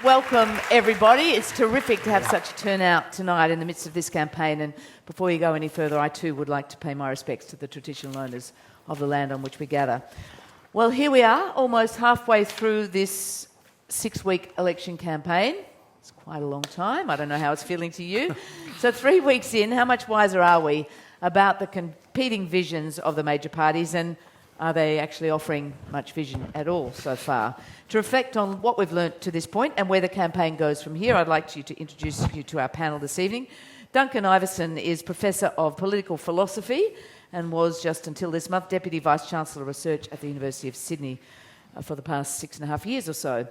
Welcome, everybody. It's terrific to have such a turnout tonight in the midst of this campaign. And before you go any further, I too would like to pay my respects to the traditional owners of the land on which we gather. Well, here we are, almost halfway through this 6-week election campaign. It's quite a long time. I don't know how it's feeling to you. So 3 weeks in, how much wiser are we about the competing visions of the major parties, and are they actually offering much vision at all so far? To reflect on what we've learnt to this point and where the campaign goes from here, I'd like to introduce you to our panel this evening. Duncan Ivison is Professor of Political Philosophy and was, just until this month, Deputy Vice-Chancellor of Research at the University of Sydney for the past 6.5 years or so.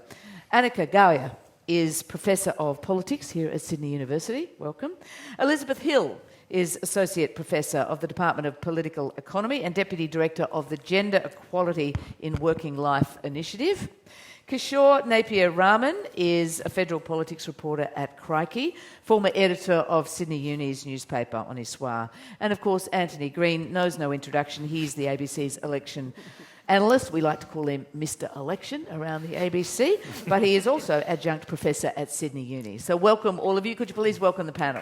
Anika Gauja is Professor of Politics here at Sydney University. Welcome. Elizabeth Hill is Associate Professor of the Department of Political Economy and Deputy Director of the Gender Equality in Working Life Initiative. Kishor Napier-Raman is a federal politics reporter at Crikey, former editor of Sydney Uni's newspaper On Histoire. And of course, Antony Green knows no introduction. He's the ABC's election analyst. We like to call him Mr. Election around the ABC, but he is also adjunct professor at Sydney Uni. So welcome all of you. Could you please welcome the panel?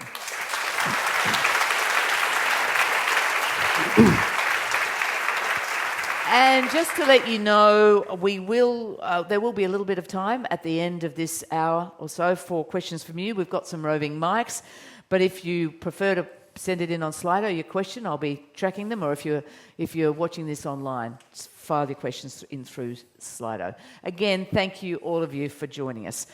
And just to let you know, there will be a little bit of time at the end of this hour or so for questions from you. We've got some roving mics, but if you prefer to send it in on Slido, your question, I'll be tracking them, or if you're watching this online, just file your questions in through Slido. Again, thank you all of you for joining us.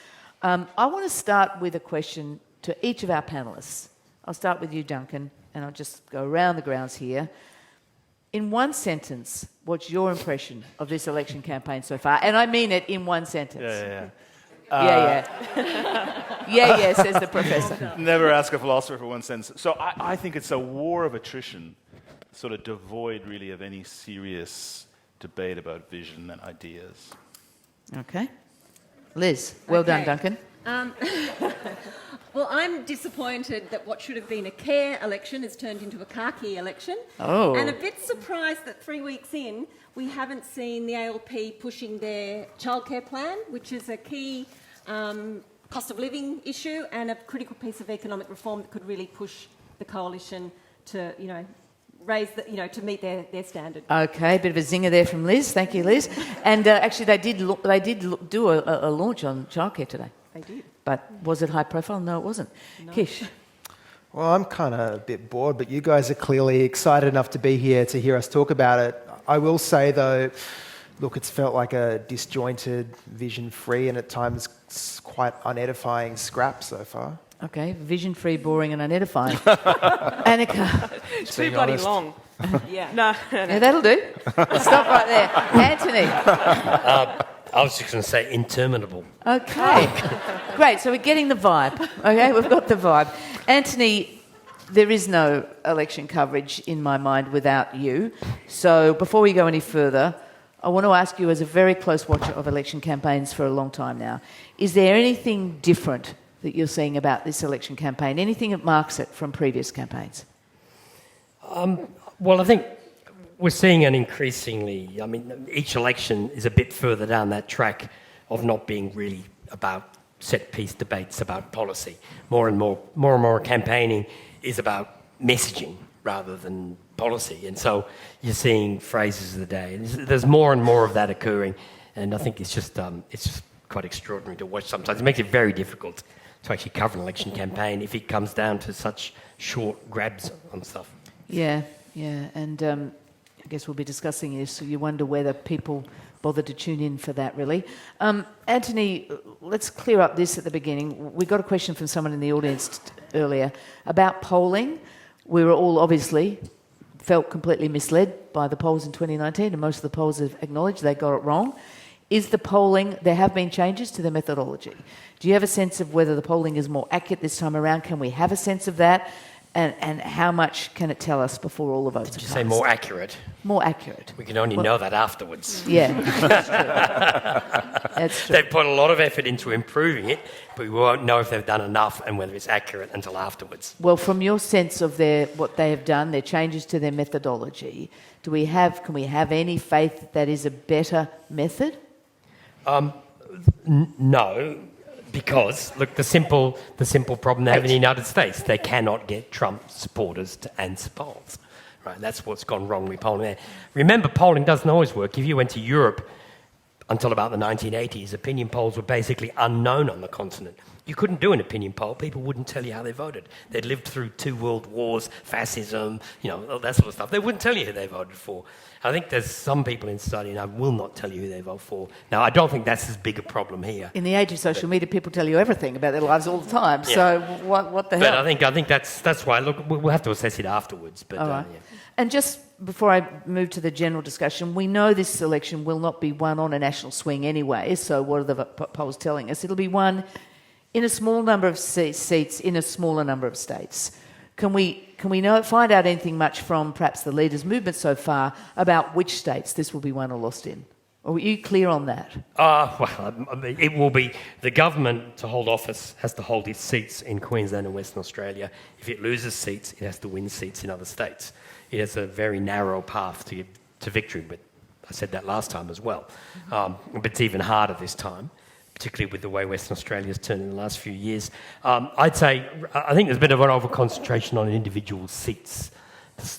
I want to start with a question to each of our panellists. I'll start with you, Duncan, and I'll just go around the grounds here. In one sentence, what's your impression of this election campaign so far? And I mean it in one sentence. Yeah, says the professor. Never ask a philosopher for one sentence. So I think it's a war of attrition, sort of devoid really of any serious debate about vision and ideas. Okay. Liz, well done, Duncan. Well, I'm disappointed that what should have been a care election has turned into a khaki election. Oh. And a bit surprised that 3 weeks in, we haven't seen the ALP pushing their childcare plan, which is a key cost of living issue and a critical piece of economic reform that could really push the coalition to, raise to meet their standard. Okay, a bit of a zinger there from Liz. Thank you, Liz. And actually, they did do a launch on childcare today. They did. But was it high profile? No, it wasn't. No. Kish. Well, I'm kind of a bit bored, but you guys are clearly excited enough to be here to hear us talk about it. I will say, though, look, it's felt like a disjointed, vision-free, and at times quite unedifying scrap so far. Okay, vision-free, boring, and unedifying. Anika. Too bloody long. Yeah. No. Yeah, that'll do. Stop right there. Antony. I was just going to say interminable. Okay. Great, so we're getting the vibe. Okay, we've got the vibe. Antony, there is no election coverage in my mind without you. So before we go any further, I want to ask you, as a very close watcher of election campaigns for a long time now, is there anything different that you're seeing about this election campaign? Anything that marks it from previous campaigns? Well, I think we're seeing an increasingly, each election is a bit further down that track of not being really about set-piece debates about policy. More and more campaigning is about messaging rather than policy. And so you're seeing phrases of the day. And there's more and more of that occurring. And I think it's just quite extraordinary to watch sometimes. It makes it very difficult to actually cover an election campaign if it comes down to such short grabs on stuff. Yeah. And I guess we'll be discussing this, so you wonder whether people bother to tune in for that, really. Antony, let's clear up this at the beginning. We got a question from someone in the audience earlier about polling. We were all obviously felt completely misled by the polls in 2019, and most of the polls have acknowledged they got it wrong. Is the polling, there have been changes to the methodology. Do you have a sense of whether the polling is more accurate this time around? Can we have a sense of that? And how much can it tell us before all the votes are cast? Did you say more accurate? More accurate. We can only know that afterwards. Yeah, that's true. That's true. They've put a lot of effort into improving it, but we won't know if they've done enough and whether it's accurate until afterwards. Well, from your sense of what they have done, their changes to their methodology, can we have any faith that is a better method? No. Because, look, the simple problem they have in the United States, they cannot get Trump supporters to answer polls. Right, that's what's gone wrong with polling there. Remember, polling doesn't always work. If you went to Europe until about the 1980s, opinion polls were basically unknown on the continent. You couldn't do an opinion poll. People wouldn't tell you how they voted. They'd lived through 2 world wars, fascism, all that sort of stuff. They wouldn't tell you who they voted for. I think there's some people in society now will not tell you who they vote for. Now, I don't think that's as big a problem here. In the age of social media, people tell you everything about their lives all the time. Yeah. So what the hell? But I think that's why. Look, we'll have to assess it afterwards. But All right. yeah. And just before I move to the general discussion, we know this election will not be won on a national swing anyway. So what are the polls telling us? It'll be won in a small number of seats in a smaller number of states. Can we find out anything much from perhaps the leaders' movement so far about which states this will be won or lost in? Or are you clear on that? It will be the government to hold office has to hold its seats in Queensland and Western Australia. If it loses seats, it has to win seats in other states. It has a very narrow path to victory, but I said that last time as well. But it's even harder this time, particularly with the way Western Australia's turned in the last few years. I think there's been an over-concentration on individual seats.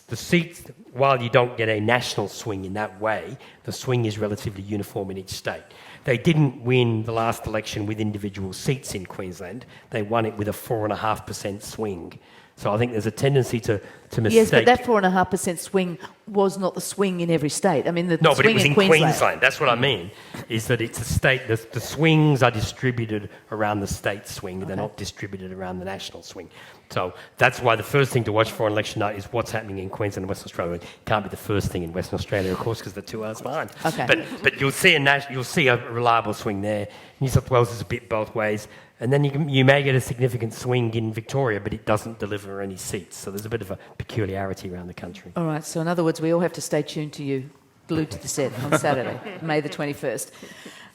The seats, while you don't get a national swing in that way, the swing is relatively uniform in each state. They didn't win the last election with individual seats in Queensland. They won it with a 4.5% swing. So I think there's a tendency to mistake... Yes, but that 4.5% swing was not the swing in every state. I mean, the but swing it was in Queensland. Queensland. That's what I mean, is that it's a state... The swings are distributed around the state swing. Okay. They're not distributed around the national swing. So that's why the first thing to watch for on election night is what's happening in Queensland and Western Australia. It can't be the first thing in Western Australia, of course, because they're 2 hours behind. Okay. But you'll see a reliable swing there. New South Wales is a bit both ways. And then you may get a significant swing in Victoria, but it doesn't deliver any seats. So there's a bit of a peculiarity around the country. All right, so in other words, we all have to stay tuned to you, glued to the set on Saturday, May the 21st.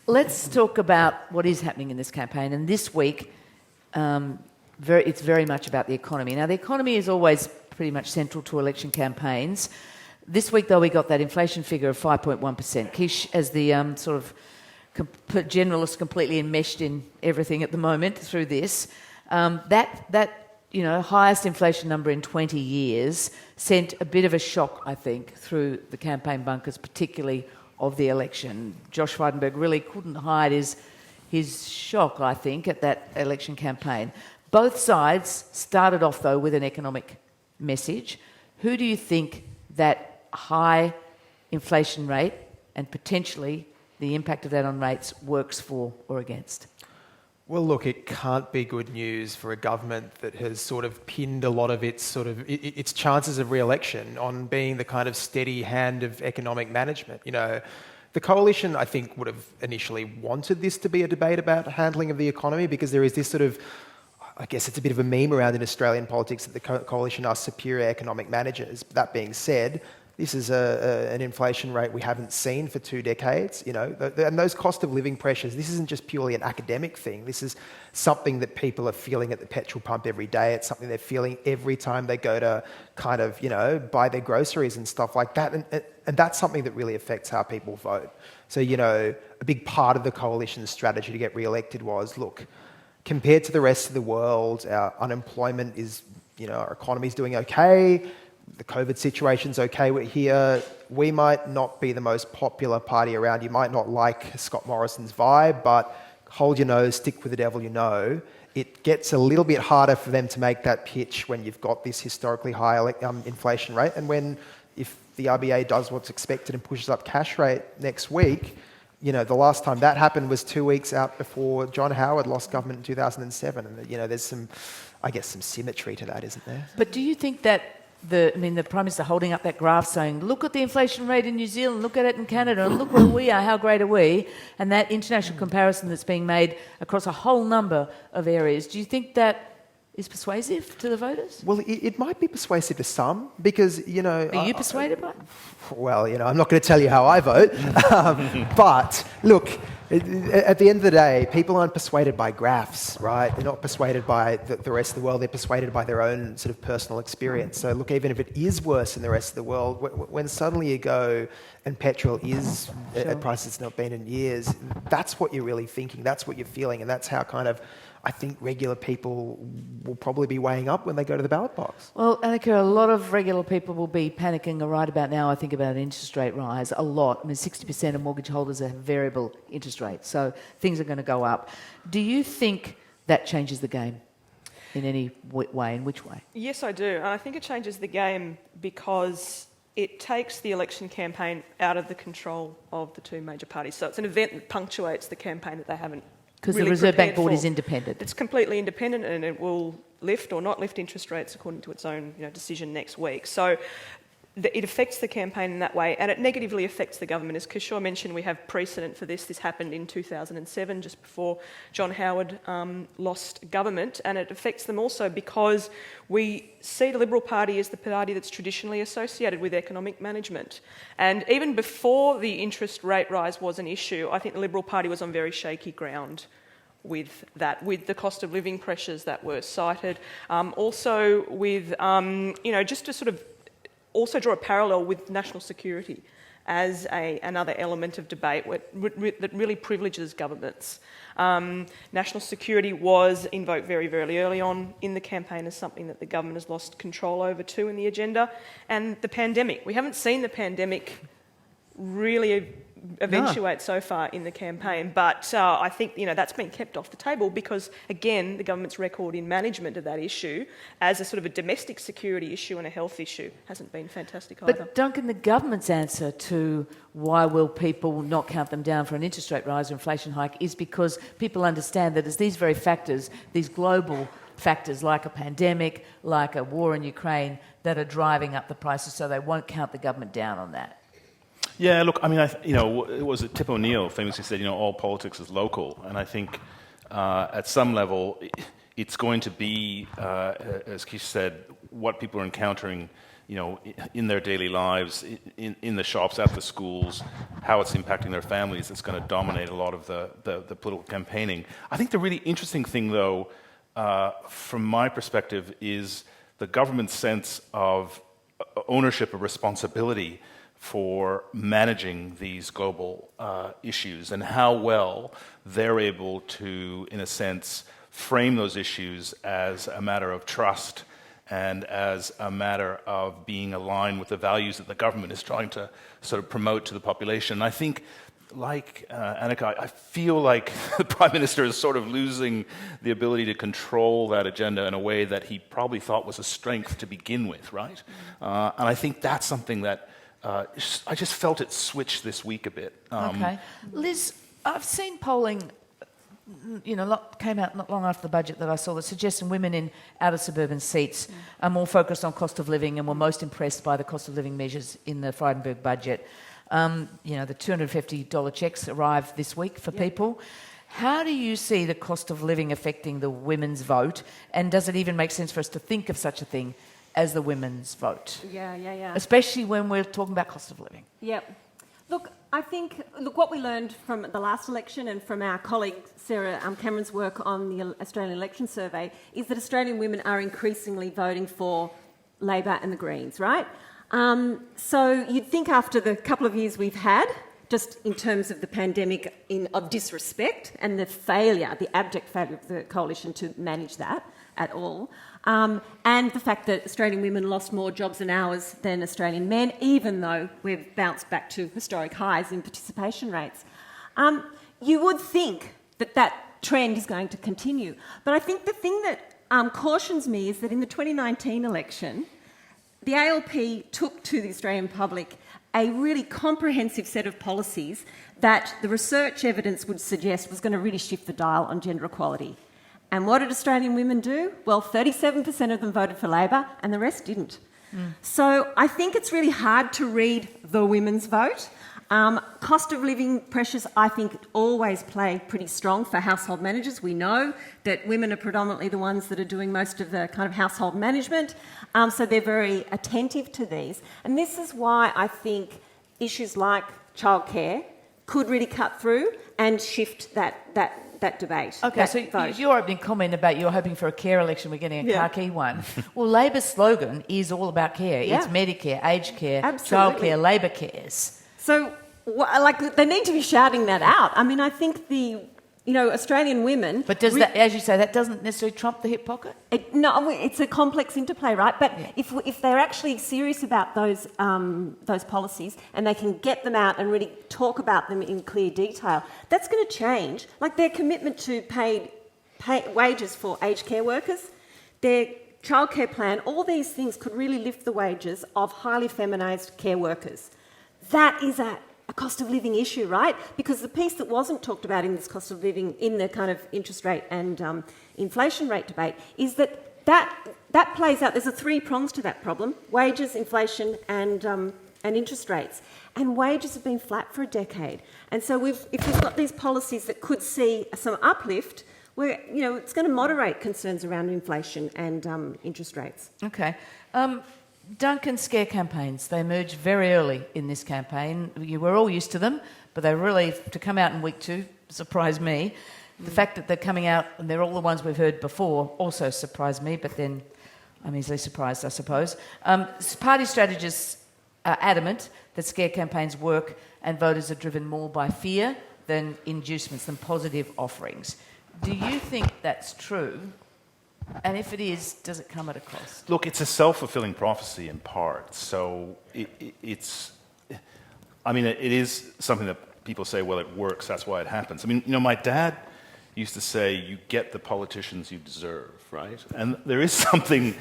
Let's talk about what is happening in this campaign. And this week, it's very much about the economy. Now, the economy is always pretty much central to election campaigns. This week, though, we got that inflation figure of 5.1%. Kish, as the sort of generalist completely enmeshed in everything at the moment through this, that highest inflation number in 20 years sent a bit of a shock, I think, through the campaign bunkers, particularly of the election. Josh Frydenberg really couldn't hide his shock, I think, at that election campaign. Both sides started off, though, with an economic message. Who do you think that high inflation rate and potentially the impact of that on rates works for or against? Well, look, it can't be good news for a government that has sort of pinned a lot of its chances of re-election on being the kind of steady hand of economic management. The coalition, I think, would have initially wanted this to be a debate about handling of the economy because there is this sort of, I guess it's a bit of a meme around in Australian politics that the coalition are superior economic managers. That being said, this is an inflation rate we haven't seen for 2 decades, and those cost of living pressures, this isn't just purely an academic thing. This is something that people are feeling at the petrol pump every day. It's something they're feeling every time they go to kind of, buy their groceries and stuff like that. And that's something that really affects how people vote. So, a big part of the coalition's strategy to get re-elected was, look, compared to the rest of the world, our unemployment is, our economy's doing okay. The COVID situation's okay. We're here. We might not be the most popular party around. You might not like Scott Morrison's vibe, but hold your nose, stick with the devil you know. It gets a little bit harder for them to make that pitch when you've got this historically high inflation rate. And if the RBA does what's expected and pushes up cash rate next week, the last time that happened was 2 weeks out before John Howard lost government in 2007. And, there's some symmetry to that, isn't there? But do you think that the Prime Minister holding up that graph saying, look at the inflation rate in New Zealand, look at it in Canada, and look where we are, how great are we, and that international comparison that's being made across a whole number of areas, do you think that is persuasive to the voters? Well, it might be persuasive to some because, Are you persuaded by it? Well, I'm not going to tell you how I vote. But, look, At the end of the day, people aren't persuaded by graphs, right? They're not persuaded by the rest of the world. They're persuaded by their own sort of personal experience. So look, even if it is worse in the rest of the world, when suddenly you go and petrol is at prices it's not been in years, that's what you're really thinking. That's what you're feeling. And that's how kind of, I think, regular people will probably be weighing up when they go to the ballot box. Well, Anika, a lot of regular people will be panicking right about now, I think, about an interest rate rise. A lot. I mean, 60% of mortgage holders have variable interest rates, so things are going to go up. Do you think that changes the game in any way? In which way? Yes, I do. And I think it changes the game because it takes the election campaign out of the control of the two major parties. So it's an event that punctuates the campaign that they haven't Because really the Reserve Bank prepared Board for. is independent. It's completely independent, and it will lift or not lift interest rates according to its own decision next week. So it affects the campaign in that way, and it negatively affects the government. As Kishor mentioned, we have precedent for this. This happened in 2007, just before John Howard lost government, and it affects them also because we see the Liberal Party as the party that's traditionally associated with economic management. And even before the interest rate rise was an issue, I think the Liberal Party was on very shaky ground with that, with the cost of living pressures that were cited, also with, just to sort of also draw a parallel with national security as another element of debate that really privileges governments. National security was invoked very, very early on in the campaign as something that the government has lost control over too in the agenda. And the pandemic. We haven't seen the pandemic really eventuate so far in the campaign, but I think that's been kept off the table because, again, the government's record in management of that issue as a sort of a domestic security issue and a health issue hasn't been fantastic either. But Duncan, the government's answer to why will people not count them down for an interest rate rise or inflation hike is because people understand that it's these very factors, these global factors like a pandemic, like a war in Ukraine, that are driving up the prices, so they won't count the government down on that. Yeah, look, I mean, it was Tip O'Neill famously said, all politics is local, and I think at some level it's going to be, as Kish said, what people are encountering, in their daily lives, in the shops, at the schools, how it's impacting their families. It's going to dominate a lot of the political campaigning. I think the really interesting thing, though, from my perspective, is the government's sense of ownership or responsibility for managing these global issues and how well they're able to, in a sense, frame those issues as a matter of trust and as a matter of being aligned with the values that the government is trying to sort of promote to the population. I think, like Anika, I feel like the Prime Minister is sort of losing the ability to control that agenda in a way that he probably thought was a strength to begin with, right? And I think that's something that I just felt it switched this week a bit. Okay. Liz, I've seen polling, came out not long after the budget that I saw that suggesting women in outer suburban seats are more focused on cost of living and were most impressed by the cost of living measures in the Frydenberg budget. The $250 checks arrived this week for people. How do you see the cost of living affecting the women's vote? And does it even make sense for us to think of such a thing as the women's vote? Yeah. Especially when we're talking about cost of living. Yep. Look, I think what we learned from the last election and from our colleague Sarah Cameron's work on the Australian Election Survey is that Australian women are increasingly voting for Labor and the Greens, right? So you'd think after the couple of years we've had, just in terms of the pandemic of disrespect and the abject failure of the coalition to manage that at all, and the fact that Australian women lost more jobs and hours than Australian men, even though we've bounced back to historic highs in participation rates. You would think that trend is going to continue. But I think the thing that cautions me is that in the 2019 election, the ALP took to the Australian public a really comprehensive set of policies that the research evidence would suggest was going to really shift the dial on gender equality. And what did Australian women do? Well, 37% of them voted for Labor and the rest didn't. So I think it's really hard to read the women's vote. Cost of living pressures, I think, always play pretty strong for household managers. We know that women are predominantly the ones that are doing most of the kind of household management, so they're very attentive to these. And this is why I think issues like childcare could really cut through and shift that debate. Okay, that so vote. your opening comment about you're hoping for a care election, we're getting a Crikey one. Well, Labor's slogan is all about care. Yeah. It's Medicare, aged care, Absolutely. childcare, Labor cares. So, they need to be shouting that out. I mean, I think Australian women... But does that, as you say, that doesn't necessarily trump the hip pocket? No, it's a complex interplay, right? But if they're actually serious about those policies and they can get them out and really talk about them in clear detail, that's going to change. Like their commitment to pay wages for aged care workers, their childcare plan, all these things could really lift the wages of highly feminised care workers. That is a cost of living issue, right? Because the piece that wasn't talked about in this cost of living, in the kind of interest rate and inflation rate debate, is that plays out. There's three prongs to that problem: wages, inflation, and interest rates. And wages have been flat for a decade. And so if we've got these policies that could see some uplift, it's going to moderate concerns around inflation and interest rates. Okay. Duncan, scare campaigns, they emerged very early in this campaign. We're all used to them, but they really, to come out in week 2, surprised me. The fact that they're coming out, and they're all the ones we've heard before, also surprised me, but then I'm easily surprised, I suppose. Party strategists are adamant that scare campaigns work and voters are driven more by fear than inducements, than positive offerings. Do you think that's true? And if it is, does it come at a cost? Look, it's a self-fulfilling prophecy in part. So it is something that people say, well, it works, that's why it happens. I mean, my dad used to say, you get the politicians you deserve, right? And there is something,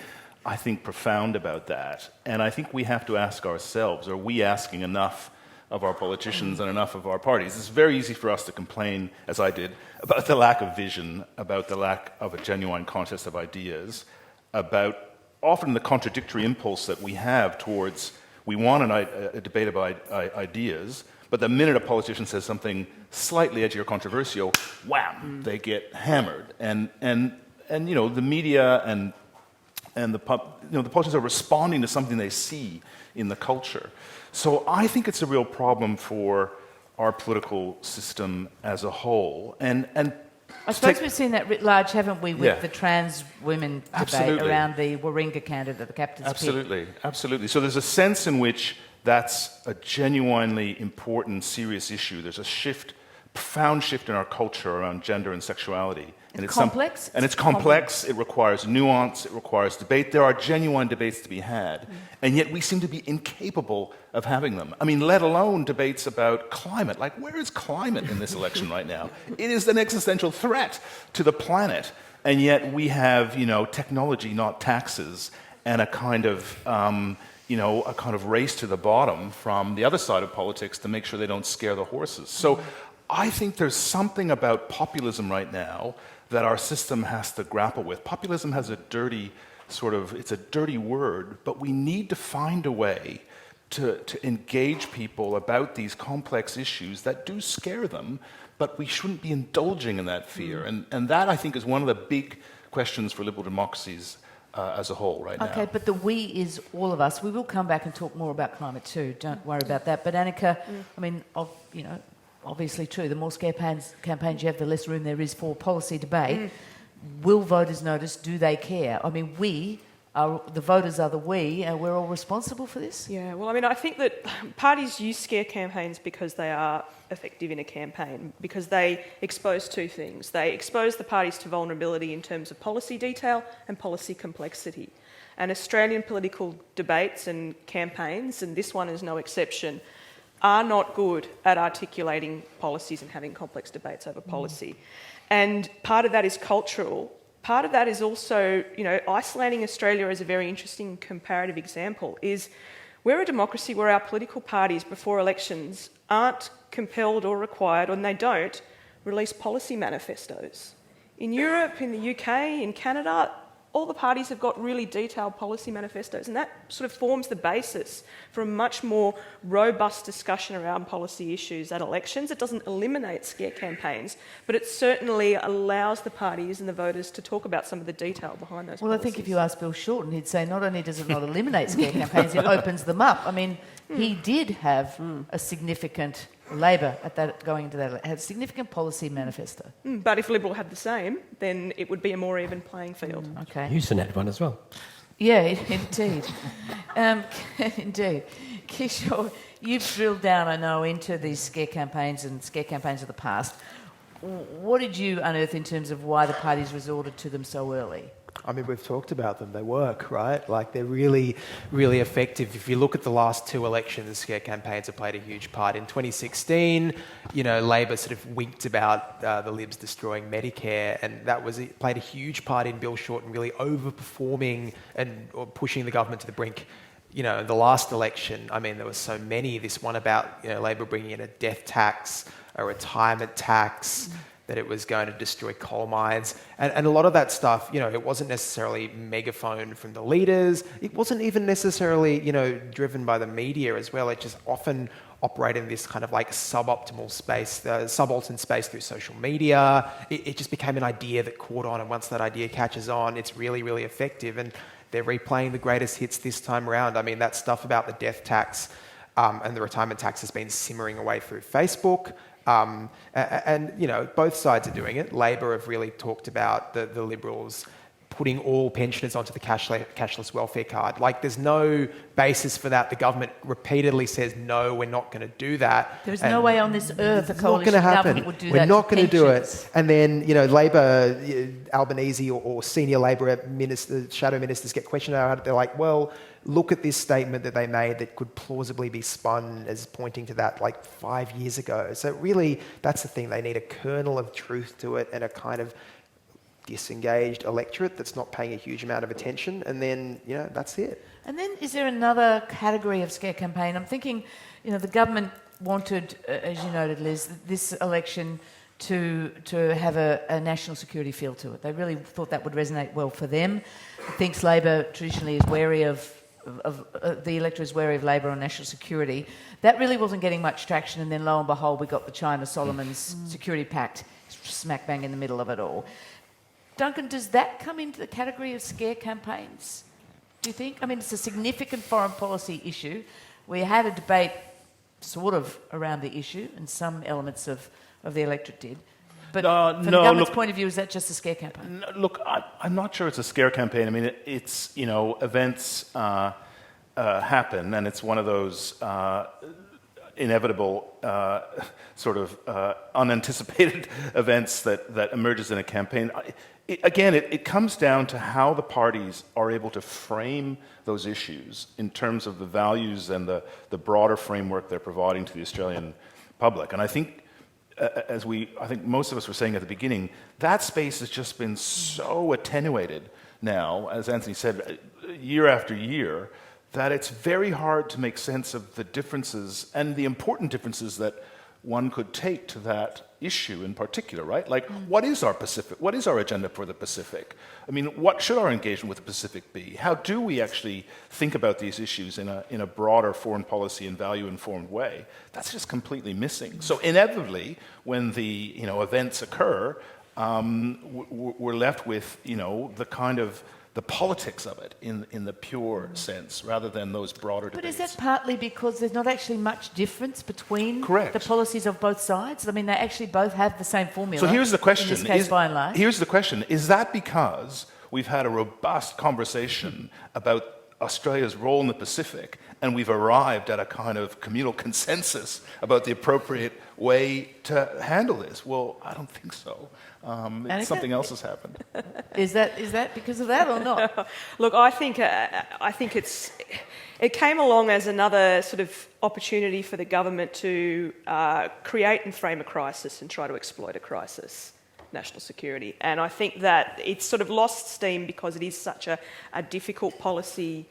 I think, profound about that. And I think we have to ask ourselves, are we asking enough of our politicians and enough of our parties? It's very easy for us to complain, as I did, about the lack of vision, about the lack of a genuine contest of ideas, about often the contradictory impulse that we have towards, we want a debate about ideas, but the minute a politician says something slightly edgy or controversial, wham, they get hammered. And the media and the politicians are responding to something they see in the culture. So I think it's a real problem for our political system as a whole. And I suppose we've seen that writ large, haven't we, with the trans women debate Absolutely. around the Warringah candidate, the captain's pick. Absolutely. So there's a sense in which that's a genuinely important, serious issue. There's a profound shift in our culture around gender and sexuality. It's complex. It's complex. It requires nuance. It requires debate. There are genuine debates to be had, and yet we seem to be incapable of having them. I mean, let alone debates about climate. Like, where is climate in this election right now? It is an existential threat to the planet, and yet we have, technology, not taxes, and a kind of race to the bottom from the other side of politics to make sure they don't scare the horses. So I think there's something about populism right now that our system has to grapple with. Populism has it's a dirty word, but we need to find a way to engage people about these complex issues that do scare them, but we shouldn't be indulging in that fear. And that, I think, is one of the big questions for liberal democracies as a whole right now. Okay, but the we is all of us. We will come back and talk more about climate too. Don't worry about that. But Anika, I mean, obviously true. The more scare campaigns you have, the less room there is for policy debate. Will voters notice? Do they care? I mean, the voters are the we, and we're all responsible for this? Yeah, well, I mean, I think that parties use scare campaigns because they are effective in a campaign, because they expose two things. They expose the parties to vulnerability in terms of policy detail and policy complexity. And Australian political debates and campaigns, and this one is no exception, are not good at articulating policies and having complex debates over policy. And part of that is cultural. Part of that is also, isolating Australia as a very interesting comparative example is we're a democracy where our political parties before elections aren't compelled or required, and they don't, release policy manifestos. In Europe, in the UK, in Canada, all the parties have got really detailed policy manifestos, and that sort of forms the basis for a much more robust discussion around policy issues at elections. It doesn't eliminate scare campaigns, but it certainly allows the parties and the voters to talk about some of the detail behind those policies. Well, I think if you ask Bill Shorten, he'd say not only does it not eliminate scare campaigns, it opens them up. I mean, he did have a significant Labor going into that had a significant policy manifesto. But if Liberal had the same, then it would be a more even playing field. Okay. Houston had one as well. Yeah, indeed. Indeed. Kishor, you've drilled down, I know, into these scare campaigns and scare campaigns of the past. What did you unearth in terms of why the parties resorted to them so early? I mean, we've talked about them. They work, right? Like, they're really, really effective. If you look at the last two elections, scare campaigns have played a huge part. In 2016, Labor sort of winked about the Libs destroying Medicare, and it played a huge part in Bill Shorten really overperforming or pushing the government to the brink. The last election, I mean, there were so many. This one about Labor bringing in a death tax, a retirement tax, that it was going to destroy coal mines. And a lot of that stuff, it wasn't necessarily megaphone from the leaders. It wasn't even necessarily, driven by the media as well. It just often operated in this kind of like suboptimal space, subaltern space through social media. It just became an idea that caught on. And once that idea catches on, it's really, really effective. And they're replaying the greatest hits this time around. I mean, that stuff about the death tax and the retirement tax has been simmering away through Facebook. Both sides are doing it. Labor have really talked about the Liberals putting all pensioners onto the cashless welfare card. Like, there's no basis for that. The government repeatedly says, no, we're not going to do that. There's no way on this earth a coalition government would do that. We're not going to do pensions. it. And then, Labor, Albanese or senior Labor ministers, shadow ministers get questioned about it. They're like, well, look at this statement that they made that could plausibly be spun as pointing to that like 5 years ago. So really, that's the thing. They need a kernel of truth to it and a kind of disengaged electorate that's not paying a huge amount of attention, and then that's it. And then is there another category of scare campaign? I'm thinking, the government wanted, as you noted, Liz, this election to have a national security feel to it. They really thought that would resonate well for them. I think Labor traditionally is wary of the electorate is wary of Labor on national security. That really wasn't getting much traction, and then lo and behold, we got the China-Solomons Security Pact smack bang in the middle of it all. Duncan, does that come into the category of scare campaigns, do you think? I mean, it's a significant foreign policy issue. We had a debate sort of around the issue, and some elements of the electorate did. But from the government's point of view, is that just a scare campaign? Look, I'm not sure it's a scare campaign. I mean, it's, events happen, and it's one of those inevitable sort of unanticipated events that emerges in a campaign. It comes down to how the parties are able to frame those issues in terms of the values and the broader framework they're providing to the Australian public. And I think, I think most of us were saying at the beginning, that space has just been so attenuated now, as Antony said, year after year, that it's very hard to make sense of the differences and the important differences that one could take to that issue in particular, right? Like, what is our Pacific? What is our agenda for the Pacific? I mean, what should our engagement with the Pacific be? How do we actually think about these issues in a broader foreign policy and value-informed way? That's just completely missing. So inevitably, when the events occur, we're left with the kind of the politics of it in the pure sense, rather than those broader debates. But is that partly because there's not actually much difference between Correct. the policies of both sides? I mean, they actually both have the same formula. So here's the question. In this case, by and large. Here's the question. Is that because we've had a robust conversation about Australia's role in the Pacific, and we've arrived at a kind of communal consensus about the appropriate way to handle this? Well, I don't think so. Something else has happened. Is that because of that or not? Look, I think it came along as another sort of opportunity for the government to create and frame a crisis and try to exploit a crisis, national security. And I think that it's sort of lost steam because it is such a difficult policy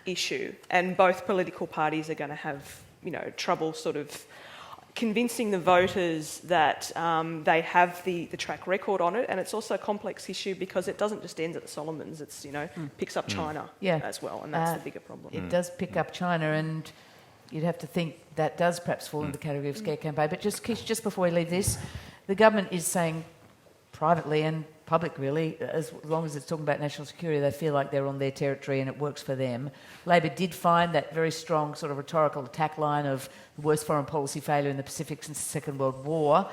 issue, and both political parties are going to have trouble sort of convincing the voters that they have the track record on it. And it's also a complex issue because it doesn't just end at the Solomons. It's picks up China as well, and that's the bigger problem. It does pick up China, and you'd have to think that does perhaps fall in the category of scare campaign. But just before we leave this, the government is saying privately and public really, as long as it's talking about national security, they feel like they're on their territory and it works for them. Labor did find that very strong sort of rhetorical attack line of the worst foreign policy failure in the Pacific since the Second World War.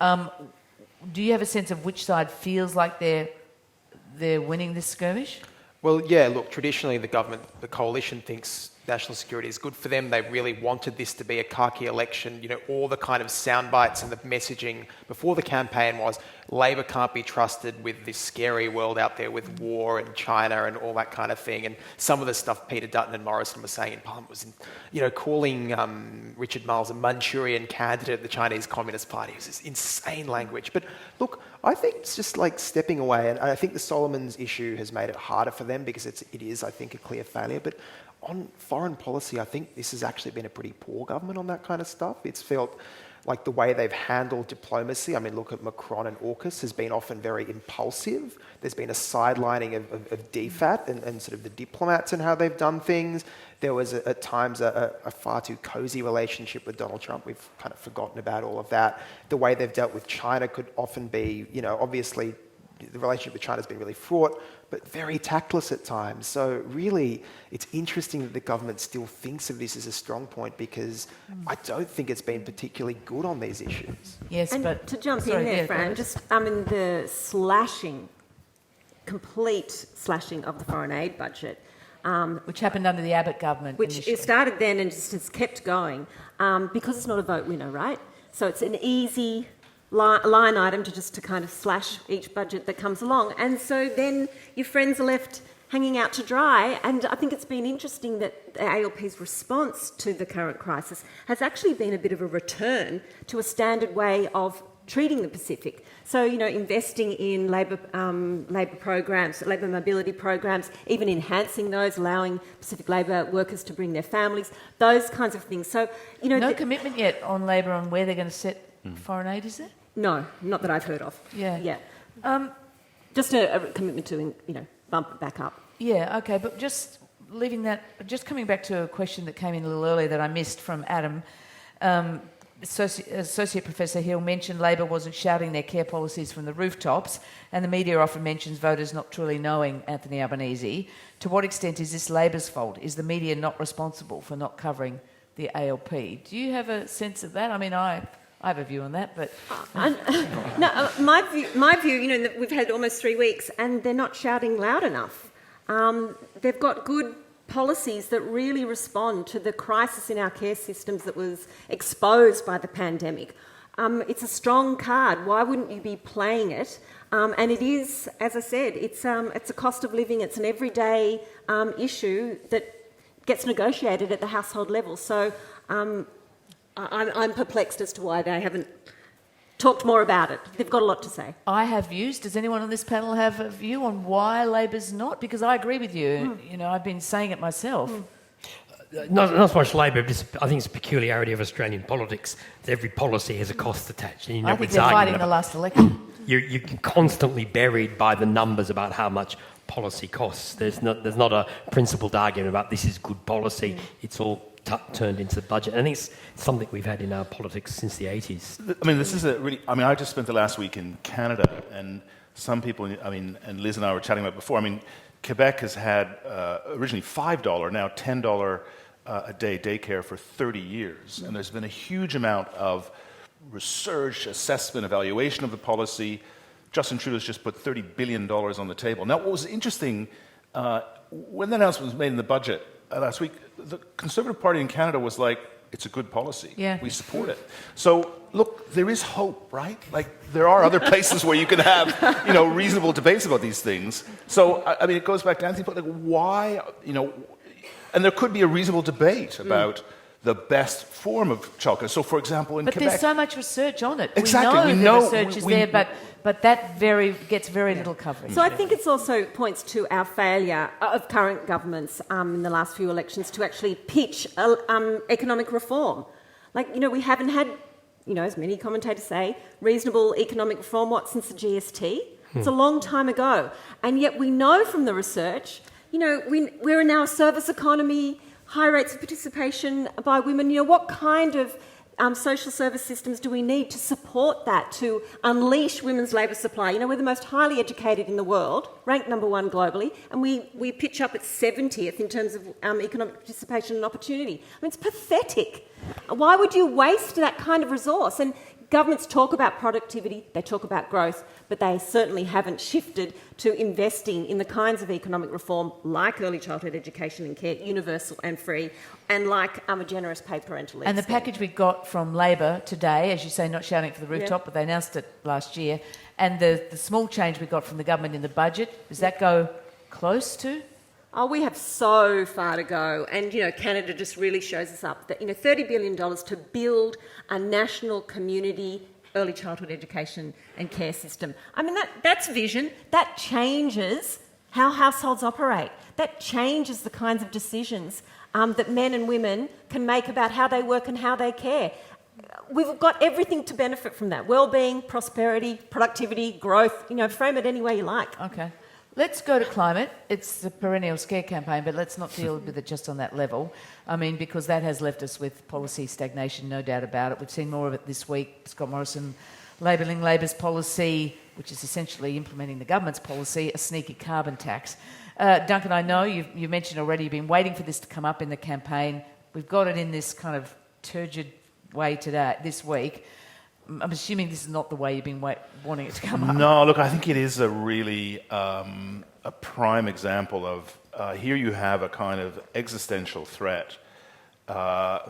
Do you have a sense of which side feels like they're winning this skirmish? Well, yeah, look, traditionally the government, the coalition thinks national security is good for them. They really wanted this to be a khaki election. You know, all the kind of sound bites and the messaging before the campaign was Labor can't be trusted with this scary world out there with war and China and all that kind of thing. And some of the stuff Peter Dutton and Morrison were saying in Parliament was, calling Richard Marles a Manchurian candidate of the Chinese Communist Party. It was this insane language. But look, I think it's just like stepping away. And I think the Solomons issue has made it harder for them because it is, I think, a clear failure. But on foreign policy, I think this has actually been a pretty poor government on that kind of stuff. It's felt like the way they've handled diplomacy, I mean, look at Macron and AUKUS, has been often very impulsive. There's been a sidelining of DFAT and sort of the diplomats and how they've done things. There was at times a far too cosy relationship with Donald Trump. We've kind of forgotten about all of that. The way they've dealt with China could often be, obviously the relationship with China has been really fraught, but very tactless at times. So really, it's interesting that the government still thinks of this as a strong point because I don't think it's been particularly good on these issues. Yes, and but... to jump in there, Fran, the complete slashing of the foreign aid budget. Which happened under the Abbott government. Which it started then and just has kept going because it's not a vote winner, right? So it's an easy line item to kind of slash each budget that comes along. And so then your friends are left hanging out to dry. And I think it's been interesting that the ALP's response to the current crisis has actually been a bit of a return to a standard way of treating the Pacific. So, investing in labour programs, labour mobility programs, even enhancing those, allowing Pacific labour workers to bring their families, those kinds of things. So, no commitment yet on Labor on where they're going to set foreign aid, is there? No, not that I've heard of. Yeah. Just a commitment to, bump it back up. Yeah, okay, but just leaving that, just coming back to a question that came in a little earlier that I missed from Adam. Associate Professor Hill mentioned Labor wasn't shouting their care policies from the rooftops, and the media often mentions voters not truly knowing Anthony Albanese. To what extent is this Labor's fault? Is the media not responsible for not covering the ALP? Do you have a sense of that? I mean, I have a view on that, but... No, my view, we've had almost 3 weeks and they're not shouting loud enough. They've got good policies that really respond to the crisis in our care systems that was exposed by the pandemic. It's a strong card. Why wouldn't you be playing it? And it is, as I said, it's a cost of living. It's an everyday issue that gets negotiated at the household level. So I'm perplexed as to why they haven't talked more about it. They've got a lot to say. I have views. Does anyone on this panel have a view on why Labor's not? Because I agree with you. I've been saying it myself. Not so much Labor, but I think it's a peculiarity of Australian politics that every policy has a cost attached. And I think they're fighting the last election. You're constantly buried by the numbers about how much policy costs. There's not a principled argument about this is good policy. It's all turned into the budget. I think it's something we've had in our politics since the 80s. I mean, this is I just spent the last week in Canada, and some people, and Liz and I were chatting about it before, Quebec has had originally $5, now $10 a day daycare for 30 years. And there's been a huge amount of research, assessment, evaluation of the policy. Justin Trudeau's just put $30 billion on the table. Now, what was interesting, when the announcement was made in the budget last week, the Conservative Party in Canada was like, it's a good policy. Yeah. We support it. So, look, there is hope, right? Like, there are other places where you can have, reasonable debates about these things. So, it goes back to Anthony, but why, and there could be a reasonable debate about the best form of childcare. So, for example, in Quebec... But there's so much research on it. Exactly. We know the research is there, but that gets very little coverage. So I think it also points to our failure of current governments in the last few elections to actually pitch economic reform. We haven't had, as many commentators say, reasonable economic reform, since the GST? It's a long time ago. And yet we know from the research, we're now a service economy, high rates of participation by women. What kind of social service systems do we need to support that, to unleash women's labour supply? You know, we're the most highly educated in the world, ranked number 1 globally, and we pitch up at 70th in terms of economic participation and opportunity. I mean, it's pathetic. Why would you waste that kind of resource? And governments talk about productivity, they talk about growth, but they certainly haven't shifted to investing in the kinds of economic reform like early childhood education and care, universal and free, and like a generous paid parental leave And the scheme. package we got from Labor today, as you say, not shouting it for the rooftop, but they announced it last year, and the small change we got from the government in the budget, does that go close to? Oh, we have so far to go. And, you know, Canada just really shows us up that, you know, $30 billion to build a national community early childhood education and care system. I mean, that's vision. That changes how households operate. That changes the kinds of decisions that men and women can make about how they work and how they care. We've got everything to benefit from that. Well-being, prosperity, productivity, growth, you know, frame it any way you like. Okay. Let's go to climate. It's the perennial scare campaign, but let's not deal with it just on that level. I mean, because that has left us with policy stagnation, no doubt about it. We've seen more of it this week. Scott Morrison labelling Labor's policy, which is essentially implementing the government's policy, a sneaky carbon tax. Duncan, I know you mentioned already you've been waiting for this to come up in the campaign. We've got it in this kind of turgid way this week. I'm assuming this is not the way you've been wanting it to come up. No, look, I think it is a really a prime example of here you have a kind of existential threat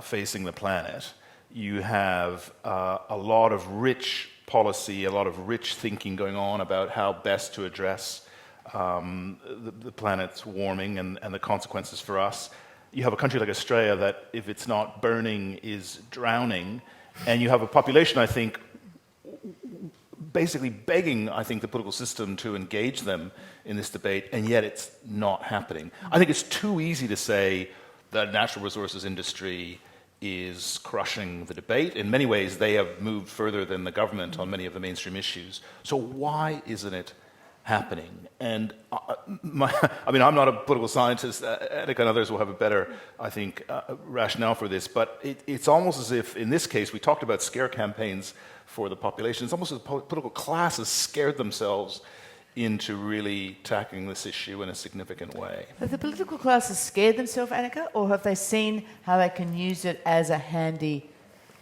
facing the planet. You have a lot of rich policy, a lot of rich thinking going on about how best to address the planet's warming and the consequences for us. You have a country like Australia that, if it's not burning, is drowning. And you have a population, I think, basically begging, I think, the political system to engage them in this debate, and yet it's not happening. I think it's too easy to say that natural resources industry is crushing the debate. In many ways, they have moved further than the government on many of the mainstream issues. So why isn't it happening? And I mean, I'm not a political scientist. Anika and others will have a better, I think, rationale for this. But it's almost as if, in this case, we talked about scare campaigns for the population. It's almost as if the political class has scared themselves into really tackling this issue in a significant way. Have the political class has scared themselves, Anika, or have they seen how they can use it as a handy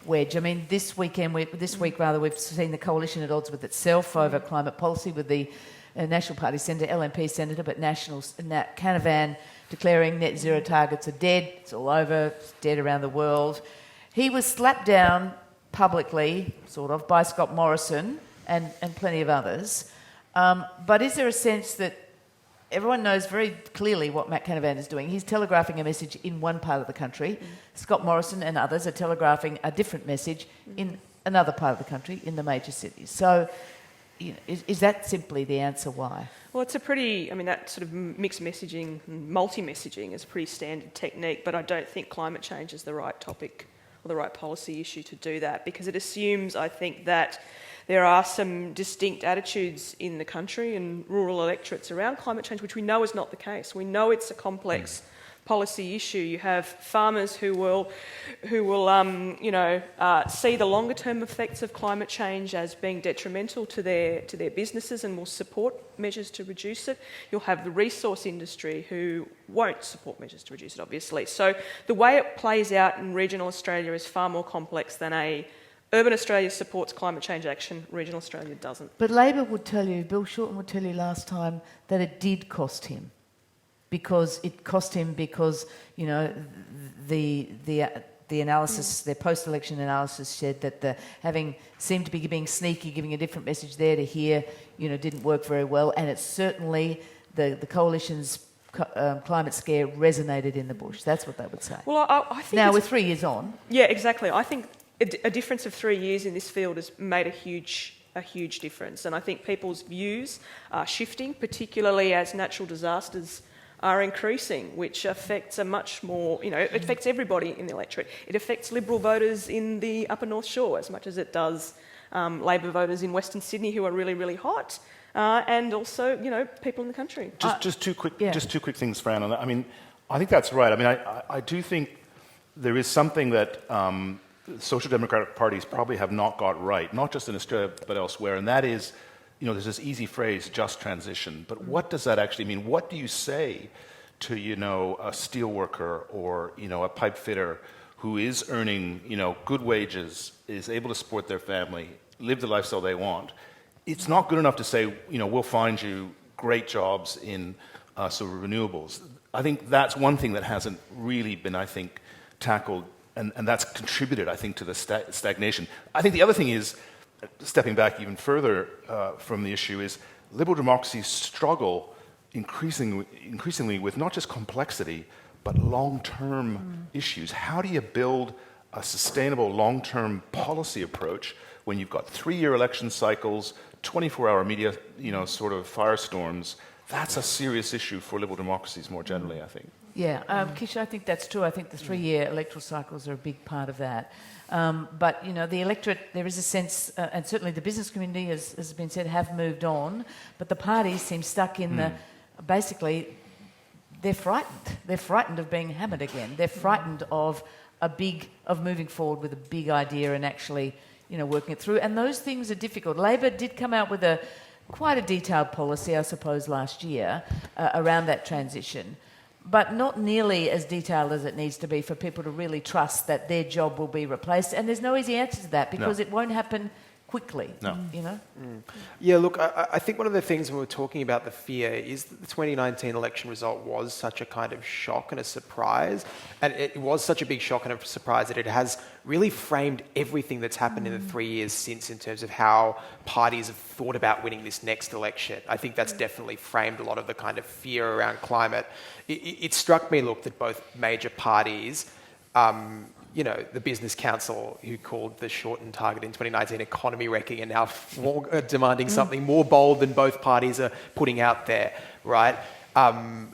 wedge? I mean, this week, we've seen the coalition at odds with itself over climate policy with the National Party Senator, LNP Senator, but Nationals, Nat Canavan, declaring net zero targets are dead. It's all over. It's dead around the world. He was slapped down publicly, sort of, by Scott Morrison and plenty of others. But is there a sense that everyone knows very clearly what Matt Canavan is doing? He's telegraphing a message in one part of the country. Scott Morrison and others are telegraphing a different message in another part of the country, in the major cities. So, you know, is that simply the answer why? Well, it's that sort of mixed messaging, multi-messaging is a pretty standard technique, but I don't think climate change is the right topic or the right policy issue to do that, because it assumes, I think, that there are some distinct attitudes in the country and rural electorates around climate change, which we know is not the case. We know it's a complex policy issue. You have farmers who will see the longer term effects of climate change as being detrimental to their businesses and will support measures to reduce it. You'll have the resource industry who won't support measures to reduce it, obviously. So the way it plays out in regional Australia is far more complex than urban Australia supports climate change action, regional Australia doesn't. But Labor would tell you, Bill Shorten would tell you last time, that it did cost him. Because you know, the analysis, their post-election analysis said that seemed to be being sneaky, giving a different message there to here, you know, didn't work very well. And it's certainly the coalition's climate scare resonated in the bush. That's what they would say. Well, I think now we're 3 years on. Yeah, exactly. I think a difference of 3 years in this field has made a huge difference, and I think people's views are shifting, particularly as natural disasters are increasing, which affects a much more, it affects everybody in the electorate. It affects Liberal voters in the Upper North Shore as much as it does Labor voters in Western Sydney who are really, really hot, and also, people in the country. Just two quick things, Fran, on that. I mean, I think that's right. I mean, I do think there is something that social democratic parties probably have not got right, not just in Australia but elsewhere, and that is, there's this easy phrase, just transition. But what does that actually mean? What do you say to, a steel worker or, a pipe fitter who is earning, good wages, is able to support their family, live the lifestyle they want? It's not good enough to say, we'll find you great jobs in sort of renewables. I think that's one thing that hasn't really been, tackled, and that's contributed, to the stagnation. I think the other thing is, stepping back even further from the issue, is liberal democracies struggle increasingly with not just complexity, but long-term issues. How do you build a sustainable long-term policy approach when you've got 3-year election cycles, 24-hour media, sort of firestorms? That's a serious issue for liberal democracies more generally, I think. Yeah, Kish, I think that's true. I think the 3-year electoral cycles are a big part of that. But, the electorate, there is a sense, and certainly the business community, as has been said, have moved on, but the parties seem stuck in basically, they're frightened. They're frightened of being hammered again. They're frightened of moving forward with a big idea and actually, working it through. And those things are difficult. Labor did come out with quite a detailed policy, I suppose, last year around that transition, but not nearly as detailed as it needs to be for people to really trust that their job will be replaced. And there's no easy answer to that because it won't happen quickly. No. Yeah, look, I think one of the things when we're talking about the fear is that the 2019 election result was such a kind of shock and a surprise. And it was such a big shock and a surprise that it has really framed everything that's happened in the 3 years since in terms of how parties have thought about winning this next election. I think that's definitely framed a lot of the kind of fear around climate. It struck me, look, that both major parties, the Business Council, who called the shortened target in 2019 economy wrecking, and now demanding something more bold than both parties are putting out there, right?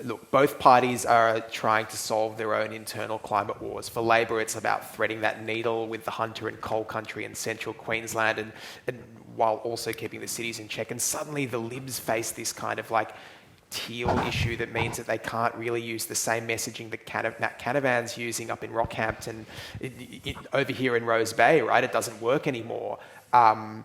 Look, both parties are trying to solve their own internal climate wars. For Labor, it's about threading that needle with the hunter and coal country in central Queensland, and while also keeping the cities in check. And suddenly the Libs face this kind of teal issue that means that they can't really use the same messaging that Matt Canavan's using up in Rockhampton, over here in Rose Bay, right? It doesn't work anymore. And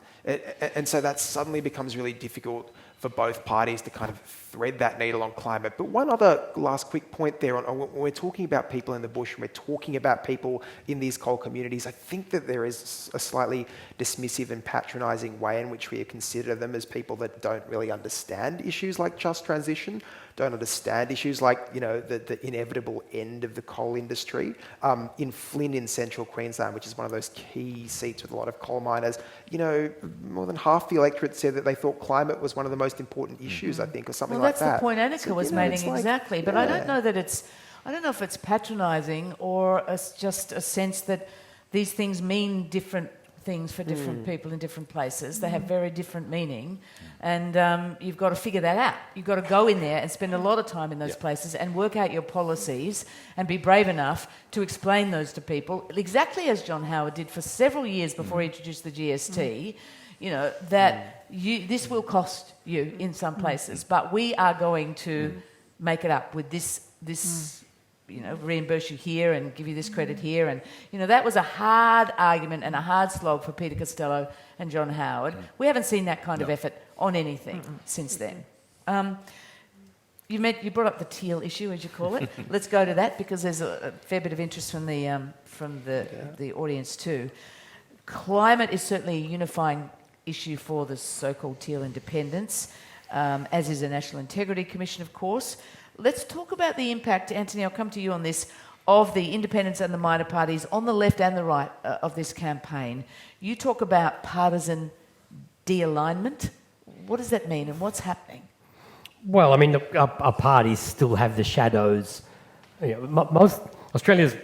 so that suddenly becomes really difficult for both parties to kind of thread that needle on climate. But one other last quick point there, when we're talking about people in the bush, when we're talking about people in these coal communities, I think that there is a slightly dismissive and patronising way in which we consider them as people that don't really understand issues like just transition, don't understand issues like, the inevitable end of the coal industry. In Flynn in central Queensland, which is one of those key seats with a lot of coal miners, more than half the electorate said that they thought climate was one of the most important issues, I think, or something like that. Well, that's the point Anika was making, exactly. But I don't know if it's patronising or just a sense that these things mean different things for different people in different places. They have very different meaning, and you've got to figure that out. You've got to go in there and spend a lot of time in those places and work out your policies and be brave enough to explain those to people, exactly as John Howard did for several years before he introduced the GST, that this will cost you in some places, but we are going to make it up with this reimburse you here and give you this credit here. And, that was a hard argument and a hard slog for Peter Costello and John Howard. We haven't seen that kind of effort on anything since then. You brought up the teal issue, as you call it. Let's go to that because there's a fair bit of interest from the audience too. Climate is certainly a unifying issue for the so-called teal independents, as is the National Integrity Commission, of course. Let's talk about the impact, Antony, I'll come to you on this, of the independents and the minor parties on the left and the right of this campaign. You talk about partisan de-alignment. What does that mean and what's happening? Well, I mean, our parties still have the shadows. Most Australia's...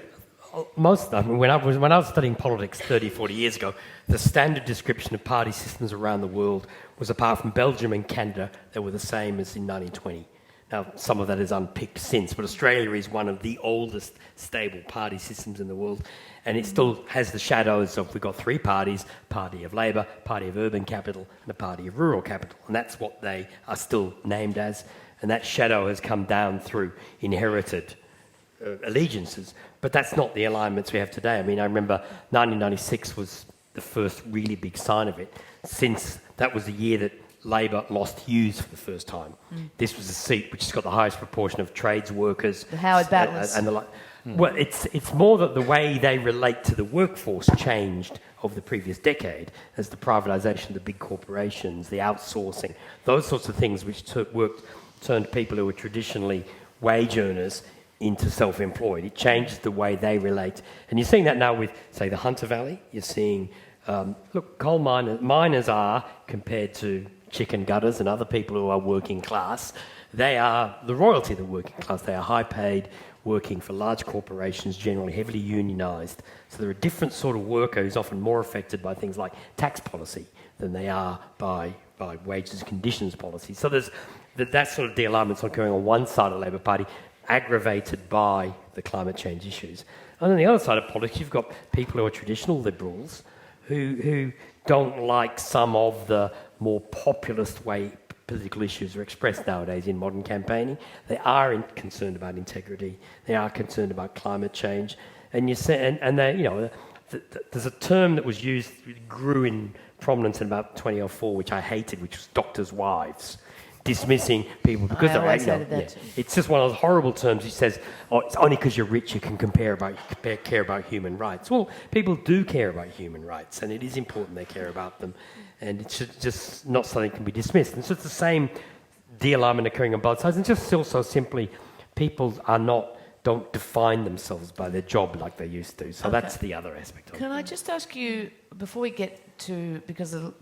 when I was studying politics 30, 40 years ago, the standard description of party systems around the world was, apart from Belgium and Canada, they were the same as in 1920. Now, some of that is unpicked since, but Australia is one of the oldest stable party systems in the world, and it still has the shadows of, we've got three parties, Party of Labor, Party of Urban Capital, and the Party of Rural Capital, and that's what they are still named as, and that shadow has come down through inherited allegiances, but that's not the alignments we have today. I mean, I remember 1996 was the first really big sign of it, since that was the year that Labor lost Hughes for the first time. This was a seat which has got the highest proportion of trades workers. The Howard Battlers. And the like. Well, it's more that the way they relate to the workforce changed over the previous decade as the privatisation of the big corporations, the outsourcing, those sorts of things which turned people who were traditionally wage earners into self-employed. It changes the way they relate. And you're seeing that now with, say, the Hunter Valley. You're seeing, coal miners are, compared to chicken gutters and other people who are working class, they are the royalty of the working class. They are high-paid, working for large corporations, generally heavily unionised. So they're a different sort of worker who's often more affected by things like tax policy than they are by wages conditions policy. So there's that sort of de-alignment's occurring on one side of the Labor Party, aggravated by the climate change issues. And on the other side of politics, you've got people who are traditional liberals who don't like some of the more populist way political issues are expressed nowadays in modern campaigning. They are concerned about integrity. They are concerned about climate change. And you say, and they, there's a term that was used, grew in prominence in about 2004, which I hated, which was doctors' wives, dismissing people because they're It's just one of those horrible terms. He says, "Oh, it's only because you're rich you can care about human rights." Well, people do care about human rights, and it is important they care about them, and it's just not something that can be dismissed. And so it's the same de-alignment occurring on both sides, and just also simply people don't define themselves by their job like they used to. So that's the other aspect of it. Can I just ask you, before we get to, because of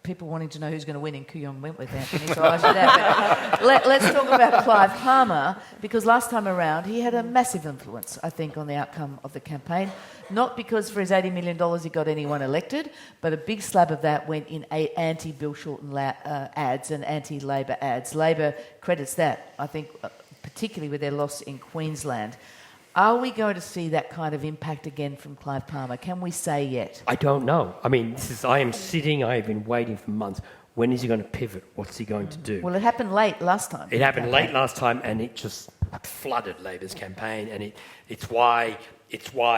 people wanting to know who's going to win in Kooyong Wentworth, Anthony, so I should have it. Let's talk about Clive Palmer, because last time around he had a massive influence, I think, on the outcome of the campaign. Not because for his $80 million he got anyone elected, but a big slab of that went in anti-Bill Shorten ads and anti-Labor ads. Labor credits that, I think, particularly with their loss in Queensland. Are we going to see that kind of impact again from Clive Palmer? Can we say yet? I don't know. I mean, I have been waiting for months. When is he going to pivot? What's he going to do? Well, it happened late last time. It happened late last time, and it just flooded Labor's campaign, and it's why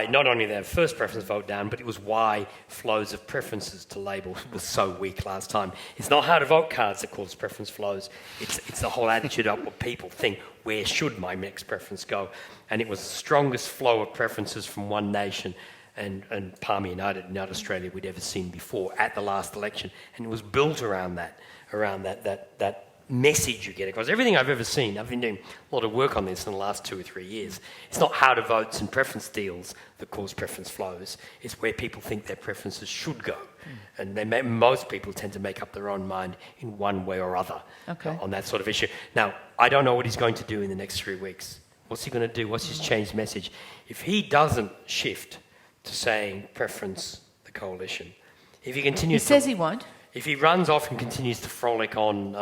not only their first preference vote down, but it was why flows of preferences to Labor was so weak last time. It's not how to vote cards that cause preference flows. It's the whole attitude of what people think, where should my next preference go? And it was the strongest flow of preferences from One Nation and Palmer United in Australia we'd ever seen before at the last election. And it was built around that message you get across. Everything I've ever seen, I've been doing a lot of work on this in the last 2 or 3 years. It's not how to votes and preference deals that cause preference flows. It's where people think their preferences should go. And most people tend to make up their own mind in one way or other on that sort of issue. Now, I don't know what he's going to do in the next 3 weeks. What's he going to do? What's his changed message? If he doesn't shift to saying preference the coalition, if he continues he says he won't. If he runs off and continues to frolic on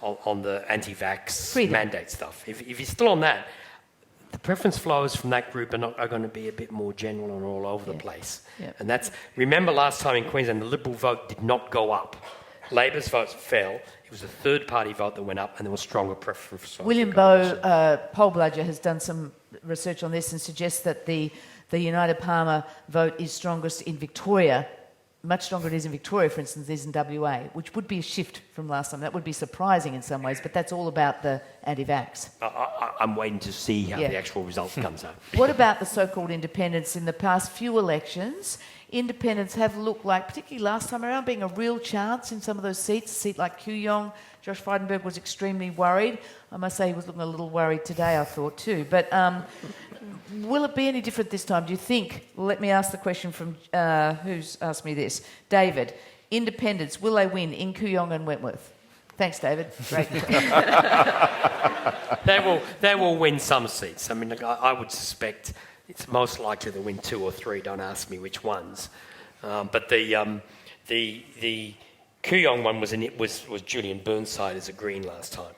the anti-vax mandate stuff, if he's still on that, the preference flows from that group are going to be a bit more general and all over the place. Yeah. And remember last time in Queensland, the Liberal vote did not go up. Labor's votes fell. It was a third-party vote that went up, and there was stronger preference. William Bowe, poll bludger, has done some research on this and suggests that the United Palmer vote is strongest in Victoria. Much stronger it is in Victoria, for instance, than it is in WA, which would be a shift from last time. That would be surprising in some ways, but that's all about the anti-vax. I'm waiting to see how the actual result comes out. What about the so-called independents? In the past few elections, independents have looked like, particularly last time around, being a real chance in some of those seats. A seat like Kooyong, Josh Frydenberg was extremely worried. I must say he was looking a little worried today, I thought too. But will it be any different this time, do you think? Well, let me ask the question from who's asked me this. David, independents, will they win in Kooyong and Wentworth? Thanks, David. Great. They will win some seats. I mean, I would suspect it's most likely they'll win 2 or 3. Don't ask me which ones. But the Kooyong one was Julian Burnside as a Green last time.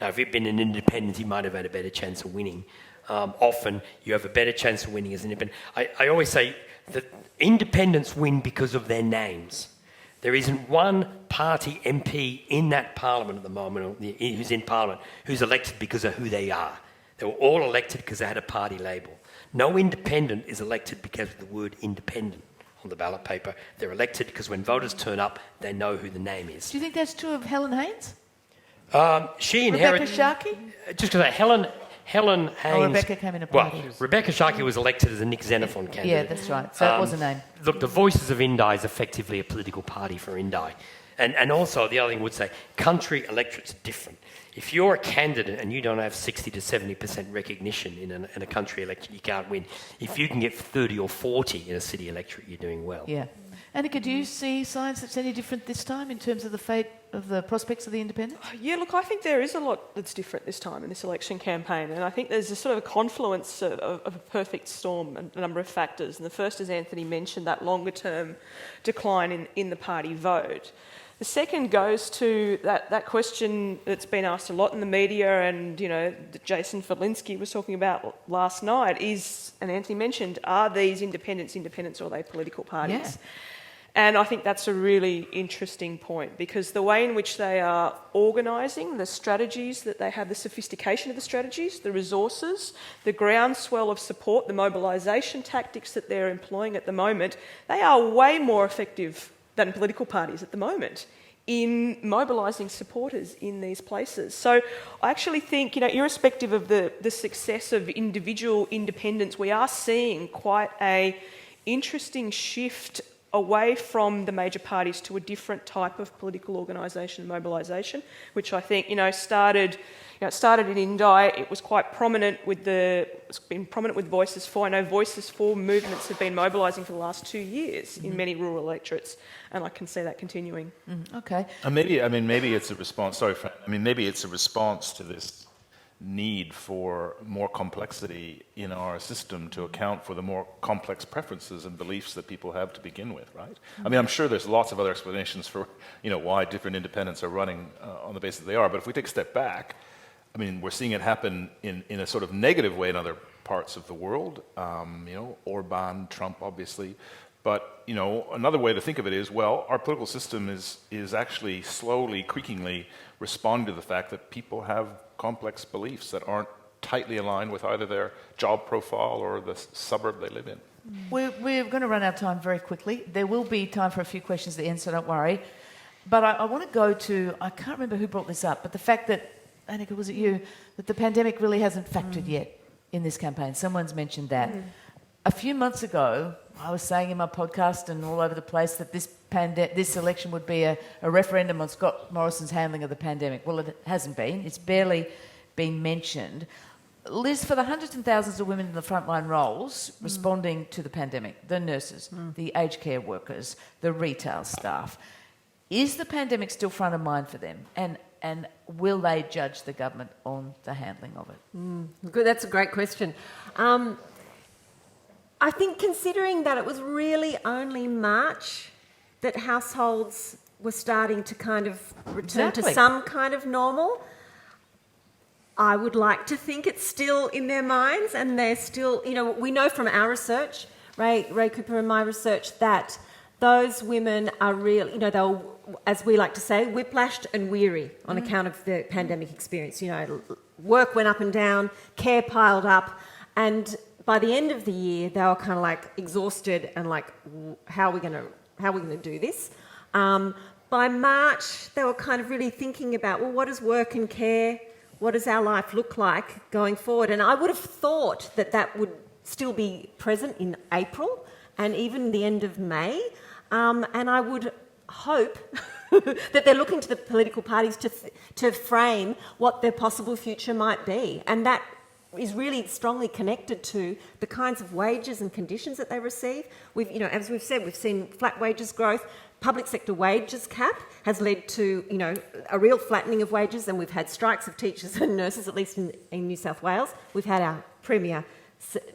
Now, if he'd been an independent, he might have had a better chance of winning. Often you have a better chance of winning as an independent. I always say that independents win because of their names. There isn't one party MP in that parliament at the moment, who's in parliament, who's elected because of who they are. They were all elected because they had a party label. No independent is elected because of the word independent on the ballot paper. They're elected because when voters turn up, they know who the name is. Do you think that's true of Helen Haynes? She inherited... Rebecca Sharkey? Just because Helen Haynes... Rebecca came in a party. Well, Rebecca Sharkey was elected as a Nick Xenophon candidate. Yeah, that's right. So it was a name. Look, the Voices of Indi is effectively a political party for Indi. And also, the other thing I would say, country electorates are different. If you're a candidate and you don't have 60 to 70% recognition in a country electorate, you can't win. If you can get 30 or 40 in a city electorate, you're doing well. Yeah. Anika, do you see signs that's any different this time in terms of the fate of the prospects of the independents? Yeah, look, I think there is a lot that's different this time in this election campaign, and I think there's a sort of a confluence of a perfect storm, a number of factors. And the first, as Anthony mentioned, that longer-term decline in the party vote. The second goes to that question that's been asked a lot in the media, and that Jason Falinsky was talking about last night is, and Anthony mentioned, are these independents or are they political parties? Yeah. And I think that's a really interesting point, because the way in which they are organising, the strategies that they have, the sophistication of the strategies, the resources, the groundswell of support, the mobilisation tactics that they're employing at the moment, they are way more effective than political parties at the moment in mobilising supporters in these places. So I actually think, irrespective of the success of individual independents, we are seeing quite an interesting shift away from the major parties to a different type of political organisation and mobilisation, which I think, started in Indi. It was quite prominent it's been prominent with Voices For. I know Voices For movements have been mobilising for the last 2 years in many rural electorates, and I can see that continuing. Okay. And maybe it's a response. Sorry, Fran. Maybe it's a response to this need for more complexity in our system to account for the more complex preferences and beliefs that people have to begin with, right? I'm sure there's lots of other explanations for, why different independents are running on the basis that they are. But if we take a step back, we're seeing it happen in a sort of negative way in other parts of the world. Orban, Trump, obviously. But, another way to think of it is, well, our political system is actually slowly, creakingly responding to the fact that people have complex beliefs that aren't tightly aligned with either their job profile or the suburb they live in. We're going to run out of time very quickly. There will be time for a few questions at the end, so don't worry. But I want to go to, I can't remember who brought this up, but the fact that, Anika, was it you, that the pandemic really hasn't factored yet in this campaign. Someone's mentioned that. A few months ago, I was saying in my podcast and all over the place that this election would be a referendum on Scott Morrison's handling of the pandemic. Well, it hasn't been. It's barely been mentioned. Liz, for the hundreds and thousands of women in the frontline roles responding to the pandemic, the nurses, the aged care workers, the retail staff, is the pandemic still front of mind for them? And will they judge the government on the handling of it? Good, that's a great question. I think considering that it was really only March that households were starting to kind of return to some kind of normal, I would like to think it's still in their minds, and they're still, we know from our research, Ray Cooper and my research, that those women are really, they're, as we like to say, whiplashed and weary on account of the pandemic experience. Work went up and down, care piled up, and by the end of the year, they were kind of like exhausted and like, how are we going to do this? By March, they were kind of really thinking about, well, what does work and care, what does our life look like going forward? And I would have thought that would still be present in April and even the end of May. And I would hope that they're looking to the political parties to frame what their possible future might be. And that is really strongly connected to the kinds of wages and conditions that they receive. As we've said, we've seen flat wages growth. Public sector wages cap has led to, a real flattening of wages, and we've had strikes of teachers and nurses, at least in New South Wales. We've had our Premier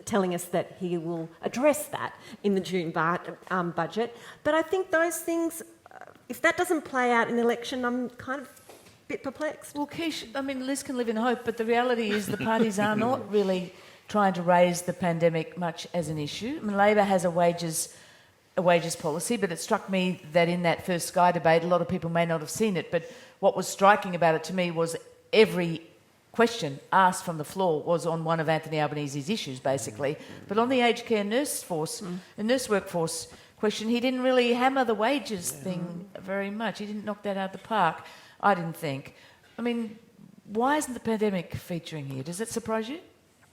telling us that he will address that in the June budget. But I think those things, if that doesn't play out in the election, I'm kind of bit perplexed. Well, Kish, Liz can live in hope, but the reality is the parties are not really trying to raise the pandemic much as an issue. Labor has a wages policy, but it struck me that in that first Sky debate, a lot of people may not have seen it, but what was striking about it to me was every question asked from the floor was on one of Anthony Albanese's issues, basically. But on the aged care nurse workforce question, he didn't really hammer the wages thing very much. He didn't knock that out of the park, I didn't think. I mean, why isn't the pandemic featuring here? Does it surprise you?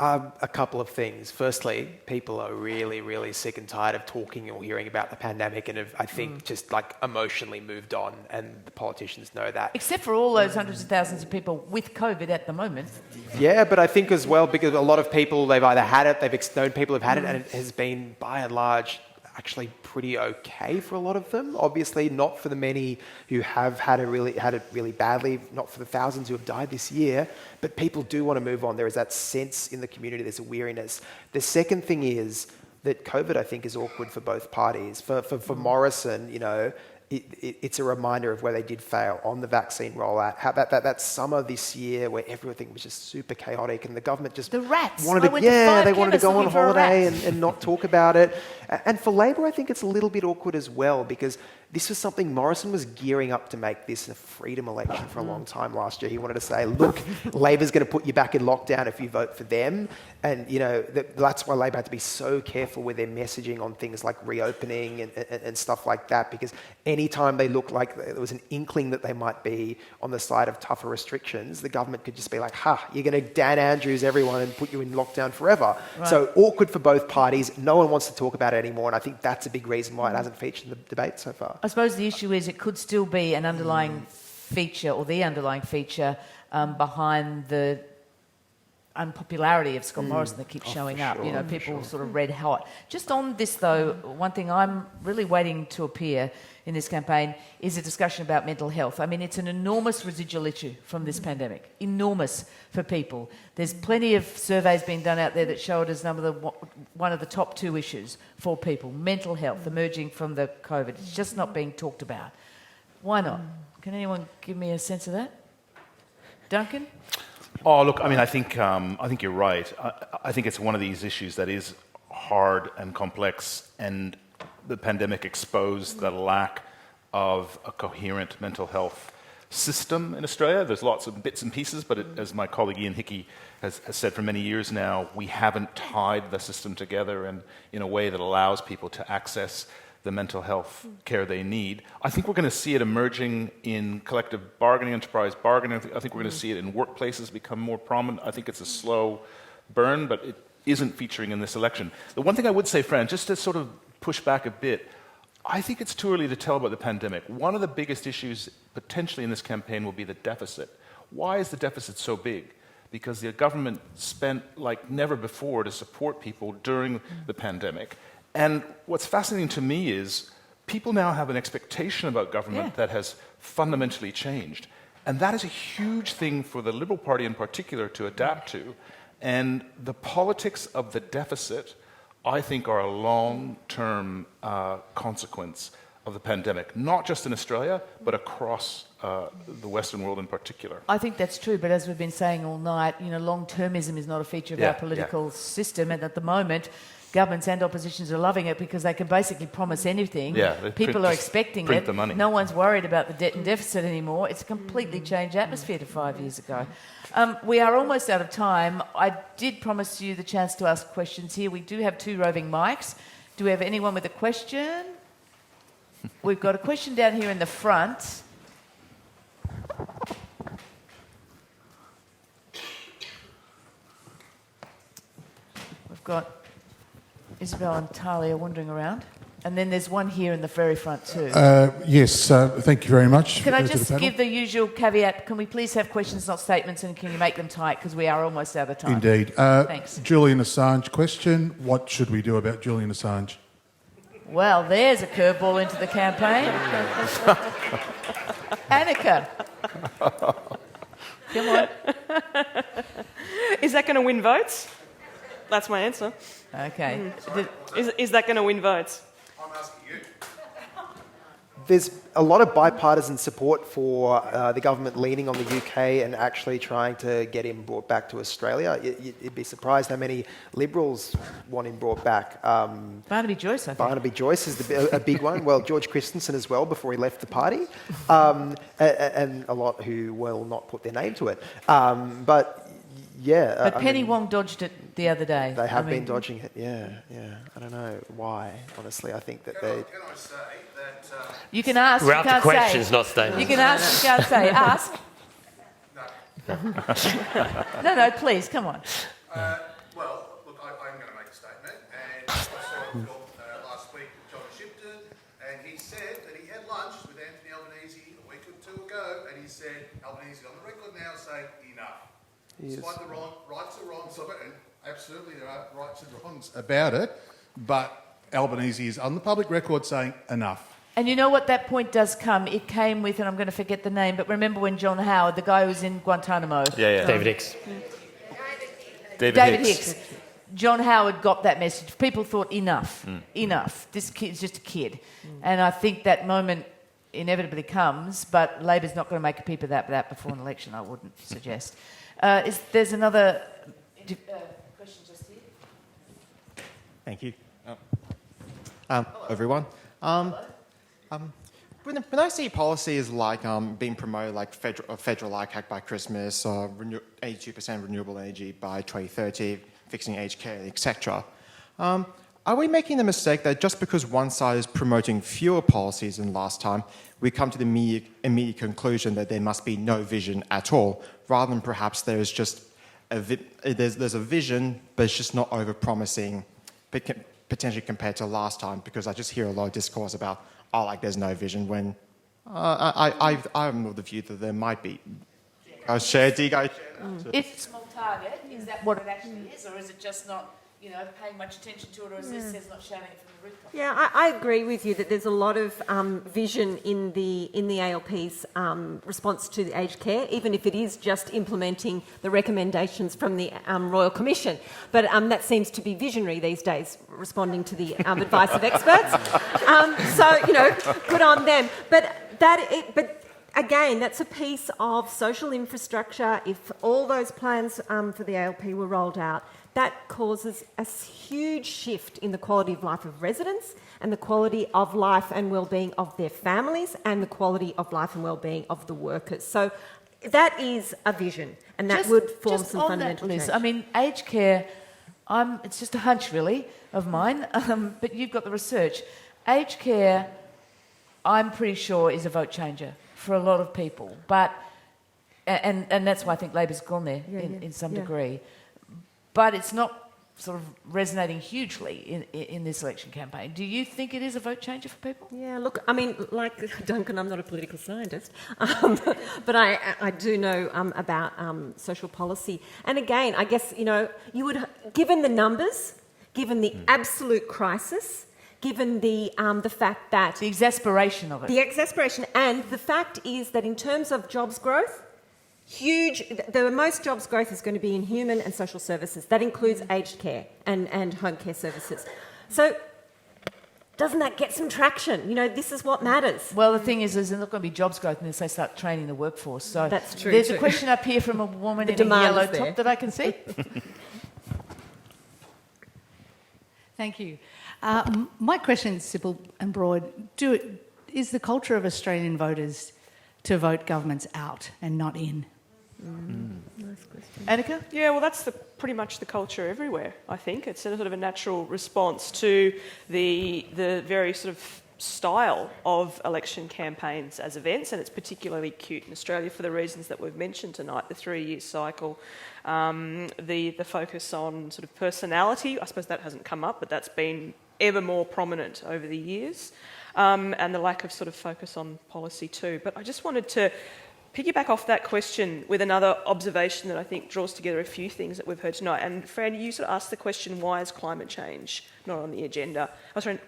A couple of things. Firstly, people are really, really sick and tired of talking or hearing about the pandemic and have, I think, just like emotionally moved on, and the politicians know that. Except for all those hundreds of thousands of people with COVID at the moment. Yeah, but I think as well, because a lot of people, they've either had it, they've known people who've had it, and it has been, by and large, actually pretty okay for a lot of them. Obviously, not for the many who have had it really badly, not for the thousands who have died this year, but people do want to move on. There is that sense in the community, there's a weariness. The second thing is that COVID, I think, is awkward for both parties. For Morrison, you know, it's a reminder of where they did fail on the vaccine rollout. How about that summer this year where everything was just super chaotic and the government just the rats. wanted to go on holiday and not talk about it. And for Labor, I think it's a little bit awkward as well, because this was something Morrison was gearing up to make this a freedom election for a long time last year. He wanted to say, look, Labor's going to put you back in lockdown if you vote for them. And, you know, that's why Labor had to be so careful with their messaging on things like reopening and stuff like that, because any time they looked like there was an inkling that they might be on the side of tougher restrictions, the government could just be like, you're going to Dan Andrews everyone and put you in lockdown forever. Right. So awkward for both parties. No one wants to talk about it anymore, and I think that's a big reason why it hasn't featured in the debate so far. I suppose the issue is it could still be an underlying feature, or the underlying feature behind the unpopularity of Scott Morrison that keeps showing up. Sure, you know, people sort of red hot. Just on this, though, one thing I'm really waiting to appear in this campaign is a discussion about mental health. I mean, it's an enormous residual issue from this pandemic, enormous for people. There's plenty of surveys being done out there that show it as one of the top two issues for people, mental health emerging from the COVID. It's just not being talked about. Why not? Can anyone give me a sense of that? Duncan? Oh, look, I mean, I think you're right. I think it's one of these issues that is hard and complex, and the pandemic exposed the lack of a coherent mental health system in Australia. There's lots of bits and pieces, but as my colleague Ian Hickey has said for many years now, we haven't tied the system together in a way that allows people to access the mental health care they need. I think we're going to see it emerging in collective bargaining, enterprise bargaining. I think we're going to see it in workplaces become more prominent. I think it's a slow burn, but it isn't featuring in this election. The one thing I would say, Fran, just to sort of push back a bit, I think it's too early to tell about the pandemic. One of the biggest issues potentially in this campaign will be the deficit. Why is the deficit so big? Because the government spent like never before to support people during the pandemic. And what's fascinating to me is people now have an expectation about government that has fundamentally changed. And that is a huge thing for the Liberal Party in particular to adapt to. And the politics of the deficit, I think, are a long-term consequence of the pandemic, not just in Australia, but across the Western world in particular. I think that's true, but as we've been saying all night, you know, long-termism is not a feature of our political system, and at the moment, governments and oppositions are loving it because they can basically promise anything. People are expecting it. The money. No one's worried about the debt and deficit anymore. It's a completely changed atmosphere to 5 years ago. We are almost out of time. I did promise you the chance to ask questions here. We do have 2 roving mics. Do we have anyone with a question? We've got a question down here in the front. We've got Isabel and Talia wandering around. And then there's one here in the very front too. Yes, thank you very much. Can I just give the usual caveat? Can we please have questions, not statements, and can you make them tight because we are almost out of time? Indeed. Thanks. Julian Assange question. What should we do about Julian Assange? Well, there's a curveball into the campaign. Anika. Come on. Is that going to win votes? That's my answer. Okay. Is that going to win votes? I'm asking you. There's a lot of bipartisan support for the government leaning on the UK and actually trying to get him brought back to Australia. You'd be surprised how many Liberals want him brought back. Barnaby Joyce, I think. Barnaby Joyce is a big one. Well, George Christensen as well before he left the party. And a lot who will not put their name to it. But Yeah. But I Penny mean, Wong dodged it the other day. They have been dodging it, yeah. I don't know why, honestly. I think that they... Can I say that... You can ask, We're you after can't questions, say. not statements. You can ask, you can't say. Ask. No, please, come on. well, look, I'm going to make a statement. And I saw a film last week with John Shipton, and he said that he had lunch with Anthony Albanese a week or two ago, and he said Albanese is on the record now saying enough. Despite the rights or wrongs of it, and absolutely there are rights and wrongs about it, but Albanese is on the public record saying enough. And you know what that point does come? It came with, and I'm going to forget the name, but remember when John Howard, the guy who was in Guantanamo... Yeah. David Hicks. David Hicks. John Howard got that message. People thought, enough. This kid's just a kid. And I think that moment inevitably comes, but Labor's not going to make a peep of that before an election, I wouldn't suggest. There's another question just here. Thank you. Everyone. When I see policies like being promoted, like federal ICAC by Christmas, 82% renewable energy by 2030, fixing aged care, etc., are we making the mistake that just because one side is promoting fewer policies than last time, we come to the immediate conclusion that there must be no vision at all, rather than perhaps there's just there's a vision, but it's just not over-promising, potentially compared to last time, because I just hear a lot of discourse about, there's no vision, when I'm of the view that there might be. It's a small target. Is that what it actually is, or is it just not, paying much attention to it, or is this says not shouting it from the rooftop? Yeah, I agree with you that there's a lot of vision in the ALP's response to the aged care, even if it is just implementing the recommendations from the Royal Commission. But that seems to be visionary these days, responding to the advice of experts. So, good on them. But again, that's a piece of social infrastructure. If all those plans for the ALP were rolled out, that causes a huge shift in the quality of life of residents and the quality of life and well-being of their families and the quality of life and well-being of the workers. So that is a vision, and that would form some fundamental change. I mean, aged care, it's just a hunch really of mine, but you've got the research. Aged care, I'm pretty sure, is a vote changer for a lot of people, and that's why I think Labor's gone there in some degree. But it's not sort of resonating hugely in this election campaign. Do you think it is a vote changer for people? Yeah, look, I mean, like Duncan, I'm not a political scientist, but I do know about social policy. And again, I guess, you would, given the numbers, given the absolute crisis, given the fact that... The exasperation of it. The exasperation, and the fact is that in terms of jobs growth, the most jobs growth is going to be in human and social services. That includes aged care and home care services. So doesn't that get some traction? This is what matters. Well, the thing is there's not going to be jobs growth unless they start training the workforce. So that's true. There's a question up here from a woman in a yellow top that I can see. Thank you. My question is simple and broad. Is the culture of Australian voters to vote governments out and not in? Nice question. Anika? Yeah, well, that's pretty much the culture everywhere, I think. It's a sort of a natural response to the very sort of style of election campaigns as events, and it's particularly acute in Australia for the reasons that we've mentioned tonight, the 3-year cycle, the focus on sort of personality. I suppose that hasn't come up, but that's been ever more prominent over the years, and the lack of sort of focus on policy too. But I just wanted to piggyback off that question with another observation that I think draws together a few things that we've heard tonight. And Fran, you sort of asked the question, why is climate change not on the agenda?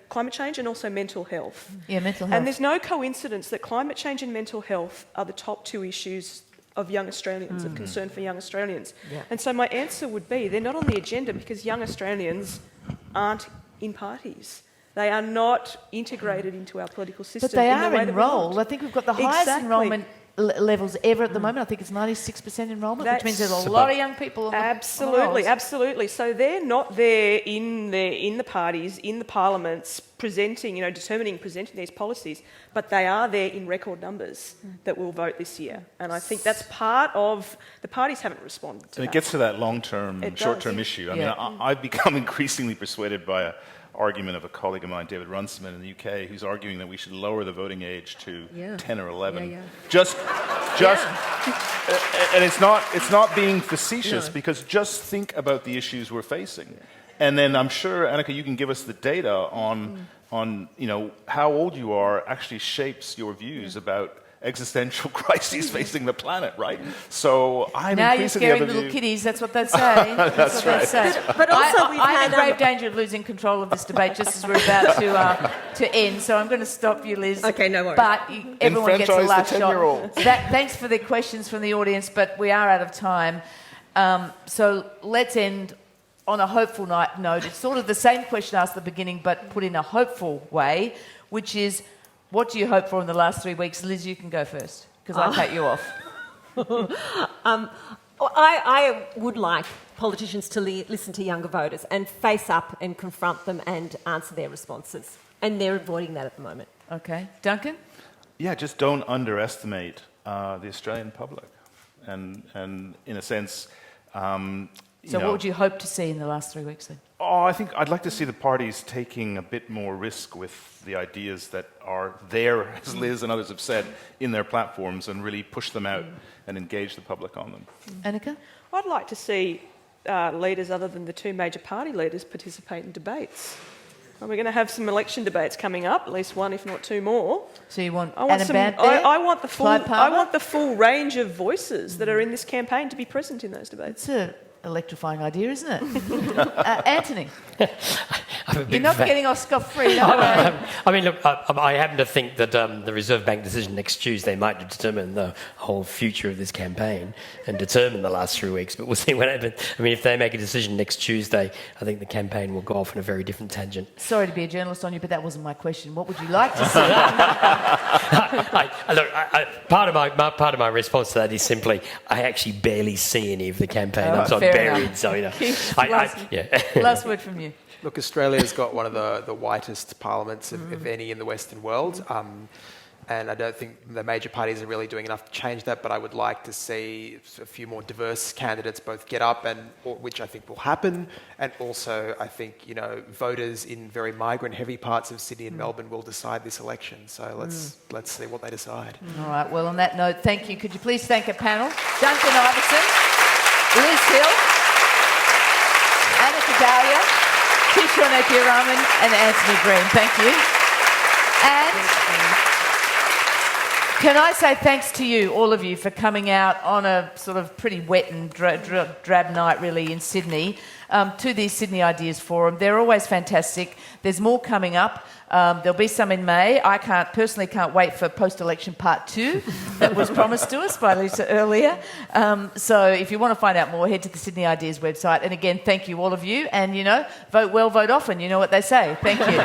Climate change and also mental health. Yeah, mental health. And there's no coincidence that climate change and mental health are the top 2 issues of young Australians, of concern for young Australians. Yeah. And so my answer would be they're not on the agenda because young Australians aren't in parties. They are not integrated into our political system. But they in the are way that we enrolled. want. I think we've got the highest enrolment levels ever at the moment. I think it's 96% enrolment, which means there's a That's lot of young people on the Absolutely, on absolutely. So they're not there in the parties, in the parliaments, presenting these policies, but they are there in record numbers that will vote this year. And I think that's part of the parties haven't responded to And that. it gets to that long-term, It short-term does. issue. I Yeah. mean, I've become increasingly persuaded by an argument of a colleague of mine, David Runciman in the UK, who's arguing that we should lower the voting age to 10 or 11. Yeah. Just, and it's not being facetious, because just think about the issues we're facing. And then I'm sure, Anika, you can give us the data on how old you are actually shapes your views about existential crises facing the planet, right? So I'm Now you're increasingly scaring of the little view- kiddies, that's what they say. That's what they say. But also we've I'm had, in grave danger of losing control of this debate just as we're about to end, so I'm going to stop you, Liz. Okay, no worries. But everyone gets a Enfranchise last the shot. 10-year-old. Thanks for the questions from the audience, but we are out of time. So let's end on a hopeful note. It's sort of the same question asked at the beginning, but put in a hopeful way, which is, what do you hope for in the last 3 weeks? Liz, you can go first, because I cut you off. I would like politicians to listen to younger voters and face up and confront them and answer their responses. And they're avoiding that at the moment. Okay. Duncan? Yeah, just don't underestimate the Australian public. And in a sense... So what would you hope to see in the last 3 weeks then? Oh, I think I'd like to see the parties taking a bit more risk with the ideas that are there, as Liz and others have said, in their platforms, and really push them out and engage the public on them. Anika? I'd like to see leaders other than the two major party leaders participate in debates. We're going to have some election debates coming up, at least one, if not two more. So you want I want Anna Bant there? I want the full. Clive Palmer? I want the full range of voices that are in this campaign to be present in those debates. It's an electrifying idea, isn't it? Anthony? I'm a big You're not fan. getting off scot-free, don't worry. I mean, look, I happen to think that the Reserve Bank decision next Tuesday might determine the whole future of this campaign and determine the last 3 weeks, but we'll see what happens. I mean, if they make a decision next Tuesday, I think the campaign will go off on a very different tangent. Sorry to be a journalist on you, but that wasn't my question. What would you like to see? Part of my response to that is simply, I actually barely see any of the campaign. I'm sort of fair buried, enough. so Keith, last word from you. Look, Australia's got one of the whitest parliaments of any in the Western world, and I don't think the major parties are really doing enough to change that, but I would like to see a few more diverse candidates both get up, which I think will happen, and also I think, voters in very migrant-heavy parts of Sydney and Melbourne will decide this election, so let's see what they decide. All right, well, on that note, thank you. Could you please thank a panel? Duncan Ivison, Liz Hill, Anika Gauja, Kishor Napier-Raman and Antony Green. Thank you. And can I say thanks to you, all of you, for coming out on a sort of pretty wet and drab night, really, in Sydney, to the Sydney Ideas Forum. They're always fantastic. There's more coming up. There'll be some in May. I personally can't wait for post-election part 2 that was promised to us by Lisa earlier. So if you want to find out more, head to the Sydney Ideas website. And again, thank you, all of you. And, vote well, vote often. You know what they say. Thank you.